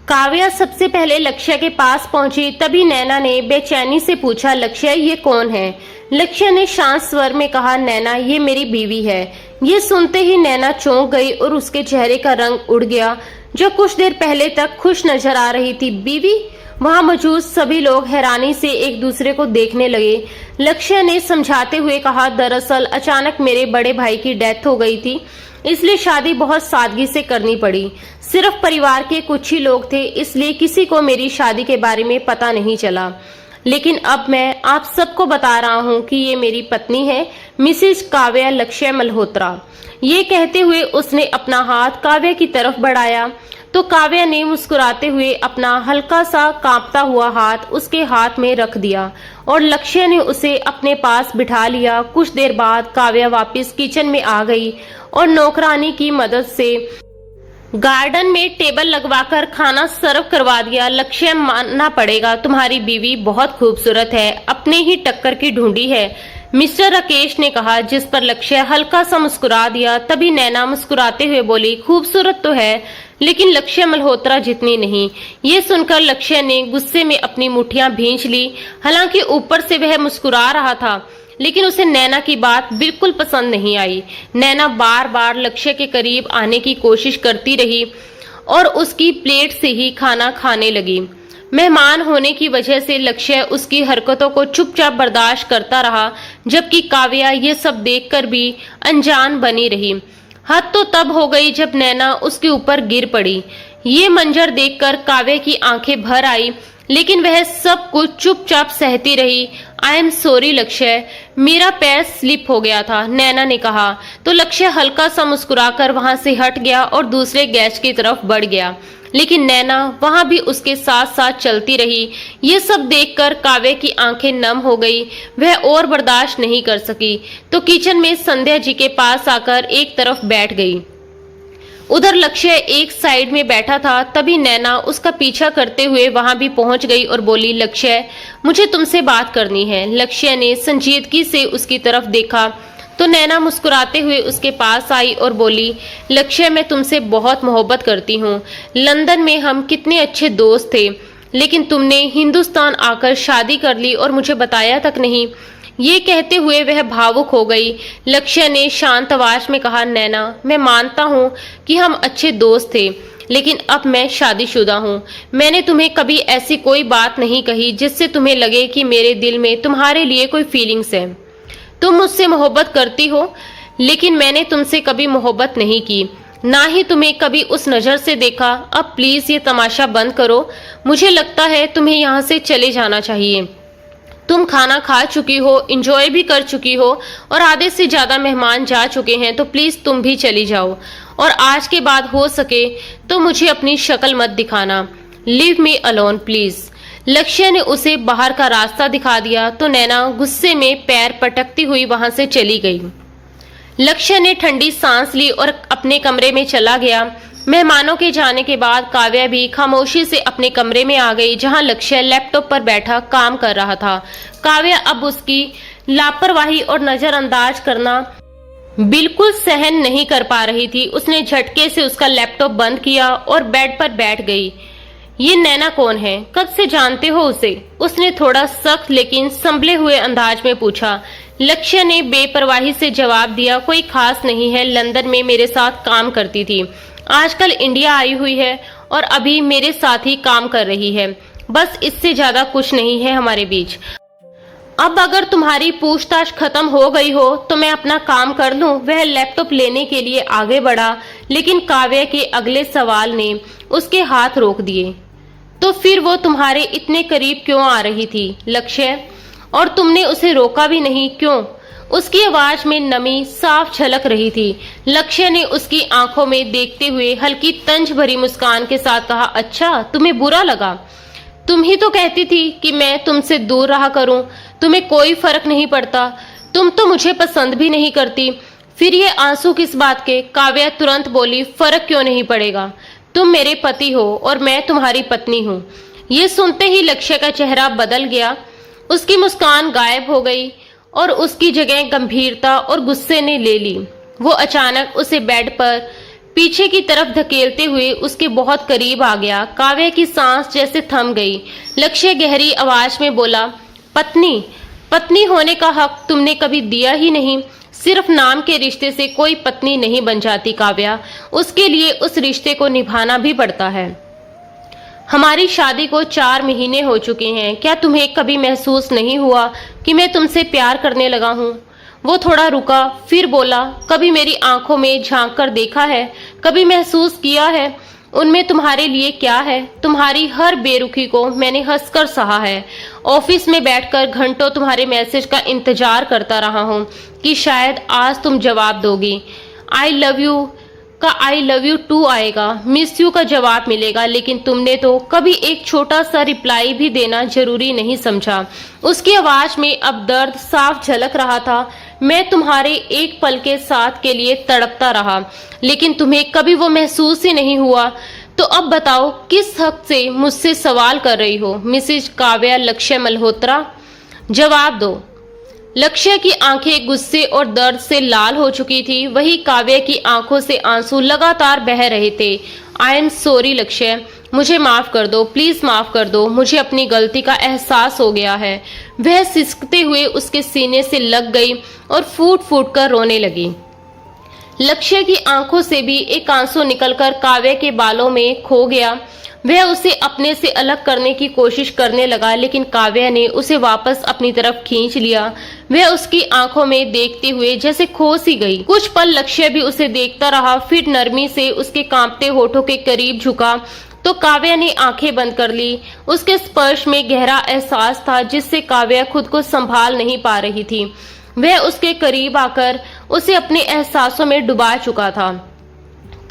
काव्या सबसे पहले लक्ष्य के पास पहुंची, तभी नैना ने बेचैनी से पूछा, लक्ष्य ये कौन है? लक्ष्य ने शांत स्वर में कहा, नैना ये मेरी बीवी है। ये सुनते ही नैना चौंक गई और उसके चेहरे का रंग उड़ गया, जो कुछ देर पहले तक खुश नजर आ रही थी। बीवी? वहां मौजूद सभी लोग हैरानी से एक दूसरे को देखने लगे। लक्ष्य ने समझाते हुए कहा, दरअसल अचानक मेरे बड़े भाई की डेथ हो गई थी, इसलिए शादी बहुत सादगी से करनी पड़ी। सिर्फ परिवार के कुछ ही लोग थे, इसलिए किसी को मेरी शादी के बारे में पता नहीं चला। लेकिन अब मैं आप सबको बता रहा हूँ कि ये मेरी पत्नी है, मिसेज काव्या लक्ष्य मल्होत्रा। ये कहते हुए उसने अपना हाथ काव्या की तरफ बढ़ाया तो काव्या ने मुस्कुराते हुए अपना हल्का सा कांपता हुआ हाथ उसके हाथ में रख दिया और लक्ष्य ने उसे अपने पास बिठा लिया। कुछ देर बाद काव्या वापस किचन में आ गई और नौकरानी की मदद से गार्डन में टेबल लगवाकर खाना सर्व करवा दिया। लक्ष्य मानना पड़ेगा, तुम्हारी बीवी बहुत खूबसूरत है, अपने ही टक्कर की ढूंढी है, मिस्टर राकेश ने कहा, जिस पर लक्ष्य हल्का सा मुस्कुरा दिया। तभी नैना मुस्कुराते हुए बोली, खूबसूरत तो है लेकिन लक्ष्य मल्होत्रा जितनी नहीं। ये सुनकर लक्ष्य ने गुस्से में अपनी मुट्ठियां भींच ली। हालांकि ऊपर से वह मुस्कुरा रहा था, लेकिन उसे नैना की बात बिल्कुल पसंद नहीं आई। नैना बार बार लक्ष्य के करीब आने की कोशिश करती रही और उसकी प्लेट से ही खाना खाने लगी। मेहमान होने की वजह से लक्ष्य उसकी हरकतों को चुपचाप बर्दाश्त करता रहा, जबकि काव्या ये सब देखकर भी अनजान बनी रही। हद तो तब हो गई जब नैना उसके ऊपर गिर पड़ी। ये मंजर देखकर काव्या की आंखें भर आई, लेकिन वह सब कुछ चुपचाप सहती रही। आई एम सॉरी लक्ष्य, मेरा पैर स्लिप हो गया था, नैना ने कहा। तो लक्ष्य हल्का सा मुस्कुराकर वहां से हट गया और दूसरे गेस्ट की तरफ बढ़ गया, लेकिन नैना वहां भी उसके साथ साथ चलती रही। ये सब देखकर काव्या की आंखें नम हो गई। वह और बर्दाश्त नहीं कर सकी तो किचन में संध्या जी के पास आकर एक तरफ बैठ गई। उधर लक्ष्य एक साइड में बैठा था। तभी नैना उसका पीछा करते हुए वहां भी पहुंच गई और बोली, लक्ष्य मुझे तुमसे बात करनी है। लक्ष्य ने संजीदगी से उसकी तरफ देखा तो नैना मुस्कुराते हुए उसके पास आई और बोली, लक्ष्य मैं तुमसे बहुत मोहब्बत करती हूँ। लंदन में हम कितने अच्छे दोस्त थे, लेकिन तुमने हिंदुस्तान आकर शादी कर ली और मुझे बताया तक नहीं। ये कहते हुए वह भावुक हो गई। लक्ष्य ने शांत आवाज में कहा, नैना मैं मानता हूँ कि हम अच्छे दोस्त थे, लेकिन अब मैं शादीशुदा हूँ। मैंने तुम्हें कभी ऐसी कोई बात नहीं कही जिससे तुम्हें लगे कि मेरे दिल में तुम्हारे लिए कोई फीलिंग्स है। तुम मुझसे मोहब्बत करती हो, लेकिन मैंने तुमसे कभी मोहब्बत नहीं की, ना ही तुम्हें कभी उस नजर से देखा। अब प्लीज ये तमाशा बंद करो, मुझे लगता है तुम्हें यहाँ से चले जाना चाहिए। तुम खाना खा चुकी हो, इंजॉय भी कर चुकी हो और आधे से ज्यादा मेहमान जा चुके हैं, तो प्लीज तुम भी चली जाओ और आज के बाद हो सके तो मुझे अपनी शक्ल मत दिखाना। Leave me alone please. लक्ष्य ने उसे बाहर का रास्ता दिखा दिया तो नैना गुस्से में पैर पटकती हुई वहां से चली गई। लक्ष्य ने ठंडी सांस ली और अपने कमरे में चला गया। मेहमानों के जाने के बाद काव्या भी खामोशी से अपने कमरे में आ गई, जहां लक्ष्य लैपटॉप पर बैठा काम कर रहा था। काव्या अब उसकी लापरवाही और नजरअंदाज करना बिल्कुल सहन नहीं कर पा रही थी। उसने झटके से उसका लैपटॉप बंद किया और बेड पर बैठ गई। ये नैना कौन है? कब से जानते हो उसे? उसने थोड़ा सख्त लेकिन संभले हुए अंदाज में पूछा। लक्ष्य ने बेपरवाही से जवाब दिया, कोई खास नहीं है, लंदन में मेरे साथ काम करती थी, आजकल इंडिया आई हुई है और अभी मेरे साथ ही काम कर रही है, बस इससे ज्यादा कुछ नहीं है हमारे बीच। अब अगर तुम्हारी पूछताछ खत्म हो गई हो तो मैं अपना काम कर लूं। वह लैपटॉप लेने के लिए आगे बढ़ा, लेकिन काव्या के अगले सवाल ने उसके हाथ रोक दिए। तो फिर वो तुम्हारे इतने करीब क्यों आ रही थी लक्ष्य, और तुमने उसे रोका भी नहीं, क्यों? उसकी आवाज में नमी साफ झलक रही थी। लक्ष्य ने उसकी आंखों में देखते हुए हल्की तंज भरी मुस्कान के साथ कहा, अच्छा तुम्हें बुरा लगा? तुम ही तो कहती थी कि मैं तुमसे दूर रहा करूं, तुम्हें कोई फर्क नहीं पड़ता, तुम तो मुझे पसंद भी नहीं करती, फिर ये आंसू किस बात के? काव्या तुरंत बोली, फर्क क्यों नहीं पड़ेगा, तुम मेरे पति हो और मैं तुम्हारी पत्नी हूँ। ये सुनते ही लक्ष्य का चेहरा बदल गया, उसकी मुस्कान गायब हो गई और उसकी जगह गंभीरता और गुस्से ने ले ली। वो अचानक उसे बेड पर पीछे की तरफ धकेलते हुए उसके बहुत करीब आ गया। काव्या की सांस जैसे थम गई। लक्ष्य गहरी आवाज में बोला, पत्नी? पत्नी होने का हक तुमने कभी दिया ही नहीं। सिर्फ नाम के रिश्ते से कोई पत्नी नहीं बन जाती काव्या, उसके लिए उस रिश्ते को निभाना भी पड़ता है। हमारी शादी को 4 महीने हो चुके हैं, क्या तुम्हें कभी महसूस नहीं हुआ कि मैं तुमसे प्यार करने लगा हूँ? वो थोड़ा रुका, फिर बोला, कभी मेरी आंखों में झांक कर देखा है, कभी महसूस किया है उनमें तुम्हारे लिए क्या है? तुम्हारी हर बेरुखी को मैंने हंसकर सहा है। ऑफिस में बैठकर घंटों तुम्हारे मैसेज का इंतजार करता रहा हूँ कि शायद आज तुम जवाब दोगी। आई लव यू का आई लव यू टू आएगा, मिस यू का जवाब मिलेगा, लेकिन तुमने तो कभी एक छोटा सा रिप्लाई भी देना जरूरी नहीं समझा। उसकी आवाज में अब दर्द साफ झलक रहा था। मैं तुम्हारे एक पल के साथ के लिए तड़पता रहा, लेकिन तुम्हें कभी वो महसूस ही नहीं हुआ। तो अब बताओ, किस हक से मुझसे सवाल कर रही हो मिसेज काव्या लक्ष्य मल्होत्रा? जवाब दो। लक्ष्य की आंखें गुस्से और दर्द से लाल हो चुकी थी, वही काव्या की आंखों से आंसू लगातार बह रहे थे। आई एम सॉरी लक्ष्य, मुझे माफ कर दो, प्लीज माफ कर दो, मुझे अपनी गलती का एहसास हो गया है। वह सिसकते हुए उसके सीने से लग गई और फूट फूट कर रोने लगी। लक्ष्य की आंखों से भी एक आंसू निकलकर काव्या के बालों में खो गया। वह उसे अपने से अलग करने की कोशिश करने लगा, लेकिन काव्या ने उसे वापस अपनी तरफ खींच लिया। वह उसकी आंखों में देखते हुए जैसे खो सी गई। कुछ पल लक्ष्य भी उसे देखता रहा, फिर नरमी से उसके कांपते होठों के करीब झुका तो काव्या ने आंखें बंद कर ली। उसके स्पर्श में गहरा एहसास था जिससे काव्या खुद को संभाल नहीं पा रही थी। वह उसके करीब आकर उसे अपने एहसासों में डुबा चुका था।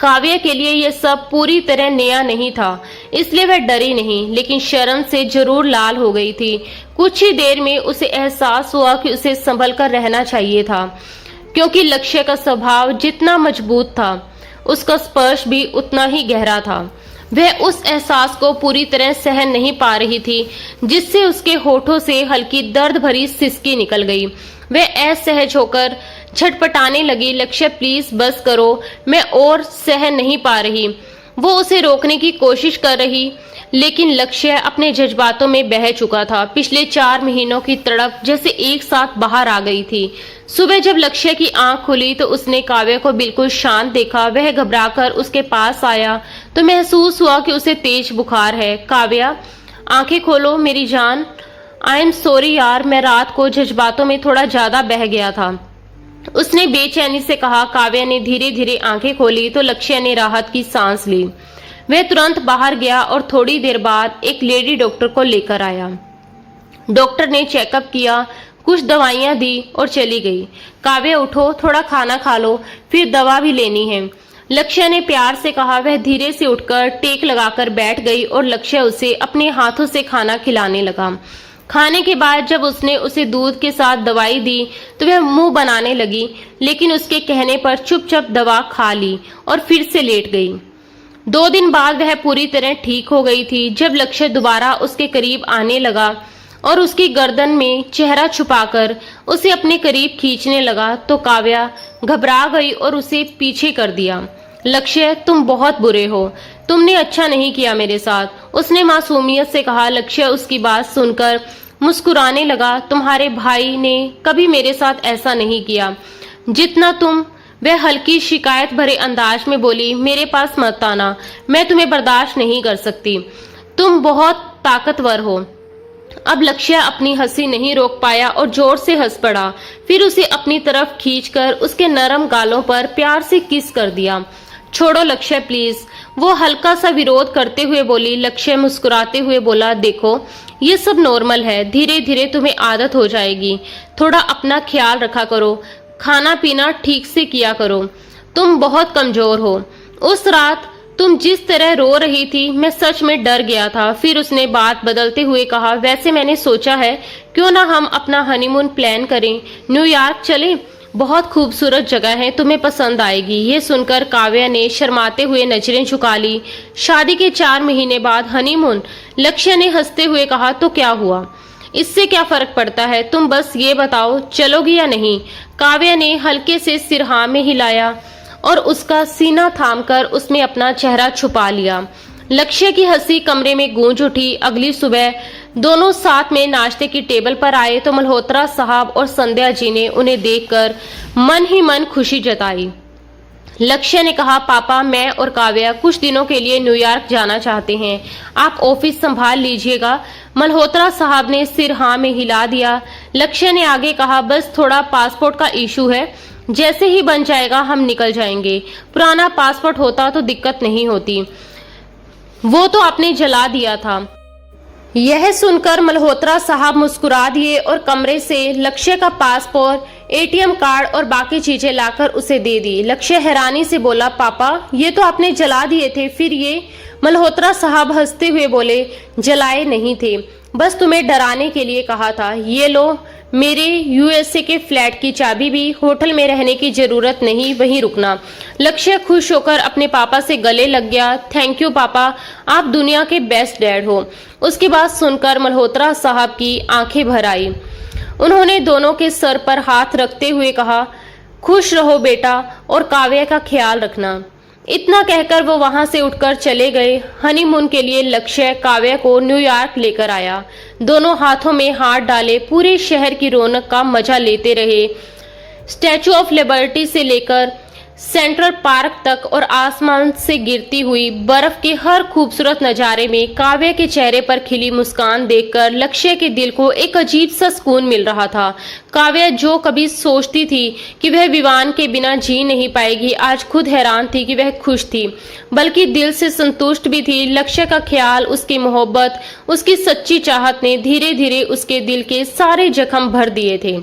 काव्या के लिए यह सब पूरी तरह नया नहीं था, इसलिए वह डरी नहीं, लेकिन शर्म से जरूर लाल हो गई थी। कुछ ही देर में उसे एहसास हुआ कि उसे संभल कर रहना चाहिए था, क्योंकि लक्ष्य का स्वभाव जितना मजबूत था, उसका स्पर्श भी उतना ही गहरा था। वह उस एहसास को पूरी तरह सहन नहीं पा रही थी, जिससे उसके होठों से हल्की दर्द भरी सिसकी निकल गई। वह असहज होकर छटपटाने लगी। लक्ष्य प्लीज बस करो, मैं और सहन नहीं पा रही। वो उसे रोकने की कोशिश कर रही, लेकिन लक्ष्य अपने जज्बातों में बह चुका था। पिछले 4 महीनों की तड़प जैसे एक साथ बाहर आ गई थी। सुबह जब लक्ष्य की आंख खुली तो उसने काव्या को बिल्कुल शांत देखा। वह घबराकर उसके पास आया तो महसूस हुआ कि उसे तेज बुखार है। काव्या, आंखें खोलो मेरी जान। आई एम सॉरी यार, मैं रात को जज्बातों में थोड़ा ज्यादा बह गया था, उसने बेचैनी से कहा। काव्या ने धीरे धीरे आंखें खोली तो लक्ष्य ने राहत की सांस ली। वह तुरंत बाहर गया और थोड़ी देर बाद एक लेडी डॉक्टर को लेकर आया। डॉक्टर ने चेकअप किया, कुछ दवाइयां दी और चली गई। काव्या उठो, थोड़ा खाना खा लो, फिर दवा भी लेनी है, लक्ष्य ने प्यार से कहा। वह धीरे से उठकर टेक लगाकर बैठ गई और लक्ष्य उसे अपने हाथों से खाना खिलाने लगा। खाने के बाद जब उसने उसे दूध के साथ दवाई दी तो वह मुंह बनाने लगी, लेकिन उसके कहने पर चुपचाप दवा खा ली और फिर से लेट गई। 2 दिन बाद वह पूरी तरह ठीक हो गई थी। जब लक्ष्य दोबारा उसके करीब आने लगा और उसकी गर्दन में चेहरा छुपाकर उसे अपने करीब खींचने लगा तो काव्या घबरा गई और उसे पीछे कर दिया। लक्ष्य, तुम बहुत बुरे हो, तुमने अच्छा नहीं किया मेरे साथ, उसने मासूमियत से कहा। लक्ष्य उसकी बात सुनकर मुस्कुराने लगा। तुम्हारे भाई ने कभी मेरे साथ ऐसा नहीं किया जितना तुम। वह हल्की शिकायत भरे अंदाज में बोली, मेरे पास मत आना, मैं तुम्हें बर्दाश्त नहीं कर सकती, तुम बहुत ताकतवर हो। अब लक्ष्य अपनी हंसी नहीं रोक पाया और जोर से हंस पड़ा। फिर उसे अपनी तरफ खींचकर उसके नरम गालों पर प्यार से किस कर दिया। छोड़ो लक्ष्य प्लीज, वो हल्का सा विरोध करते हुए बोली। लक्ष्य मुस्कुराते हुए बोला, देखो ये सब नॉर्मल है, धीरे धीरे तुम्हें आदत हो जाएगी, थोड़ा अपना ख्याल रखा करो, खाना पीना ठीक से किया करो, तुम बहुत कमजोर हो। उस रात तुम जिस तरह रो रही थी, मैं सच में डर गया था। फिर उसने बात बदलते हुए कहा, वैसे मैंने सोचा है क्यों ना हम अपना हनीमून प्लान करें, न्यूयॉर्क चलें, बहुत खूबसूरत जगह है, तुम्हें पसंद आएगी। ये सुनकर काव्या ने शर्माते हुए नजरें झुका ली। शादी के 4 महीने बाद हनीमून, लक्ष्य ने हंसते हुए कहा। तो क्या हुआ, इससे क्या फर्क पड़ता है, तुम बस ये बताओ चलोगी या नहीं। काव्या ने हल्के से सिर हाँ में हिलाया और उसका सीना थामकर उसमें अपना चेहरा छुपा लिया। लक्ष्य की हंसी कमरे में गूंज उठी। अगली सुबह दोनों साथ में नाश्ते की टेबल पर आए तो मल्होत्रा साहब और संध्या जी ने उन्हें देखकर मन ही मन खुशी जताई। लक्ष्य ने कहा, पापा मैं और काव्या कुछ दिनों के लिए न्यूयॉर्क जाना चाहते हैं, आप ऑफिस संभाल लीजिएगा। मल्होत्रा साहब ने सिर हाँ में हिला दिया। लक्ष्य ने आगे कहा, बस थोड़ा पासपोर्ट का इशू है, जैसे ही बन जाएगा हम निकल जाएंगे। पुराना पासपोर्ट होता तो दिक्कत नहीं होती, वो तो आपने जला दिया था। यह सुनकर मल्होत्रा साहब मुस्कुरा दिए और कमरे से लक्ष्य का पासपोर्ट, एटीएम कार्ड और बाकी चीजें लाकर उसे दे दी। लक्ष्य हैरानी से बोला, पापा ये तो आपने जला दिए थे, फिर ये। मल्होत्रा साहब हंसते हुए बोले, जलाए नहीं थे, बस तुम्हें डराने के लिए कहा था। ये लो मेरे यूएसए के फ्लैट की चाबी भी, होटल में रहने की जरूरत नहीं, वहीं रुकना। लक्ष्य खुश होकर अपने पापा से गले लग गया। थैंक यू पापा, आप दुनिया के बेस्ट डैड हो। उसकी बात सुनकर मल्होत्रा साहब की आंखें भर आई। उन्होंने दोनों के सर पर हाथ रखते हुए कहा, खुश रहो बेटा और काव्या का ख्याल रखना। इतना कहकर वो वहां से उठकर चले गए। हनीमून के लिए लक्ष्य काव्या को न्यूयॉर्क लेकर आया। दोनों हाथों में हाथ डाले पूरे शहर की रौनक का मजा लेते रहे। स्टैचू ऑफ लिबर्टी से लेकर सेंट्रल पार्क तक और आसमान से गिरती हुई बर्फ के हर खूबसूरत नजारे में काव्या के चेहरे पर खिली मुस्कान देखकर लक्ष्य के दिल को एक अजीब सा सुकून मिल रहा था। काव्या जो कभी सोचती थी कि वह विवान के बिना जी नहीं पाएगी, आज खुद हैरान थी कि वह खुश थी, बल्कि दिल से संतुष्ट भी थी। लक्ष्य का ख्याल, उसकी मोहब्बत, उसकी सच्ची चाहत ने धीरे धीरे उसके दिल के सारे जख्म भर दिए थे।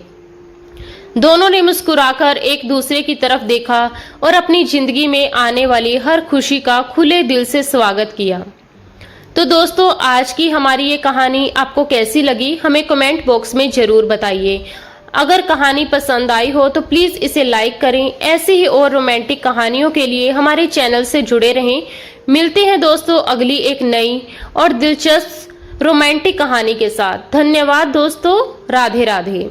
दोनों ने मुस्कुराकर एक दूसरे की तरफ देखा और अपनी जिंदगी में आने वाली हर खुशी का खुले दिल से स्वागत किया। तो दोस्तों, आज की हमारी ये कहानी आपको कैसी लगी, हमें कमेंट बॉक्स में जरूर बताइए। अगर कहानी पसंद आई हो तो प्लीज इसे लाइक करें। ऐसी ही और रोमांटिक कहानियों के लिए हमारे चैनल से जुड़े रहें। मिलते हैं दोस्तों अगली एक नई और दिलचस्प रोमांटिक कहानी के साथ। धन्यवाद दोस्तों, राधे राधे।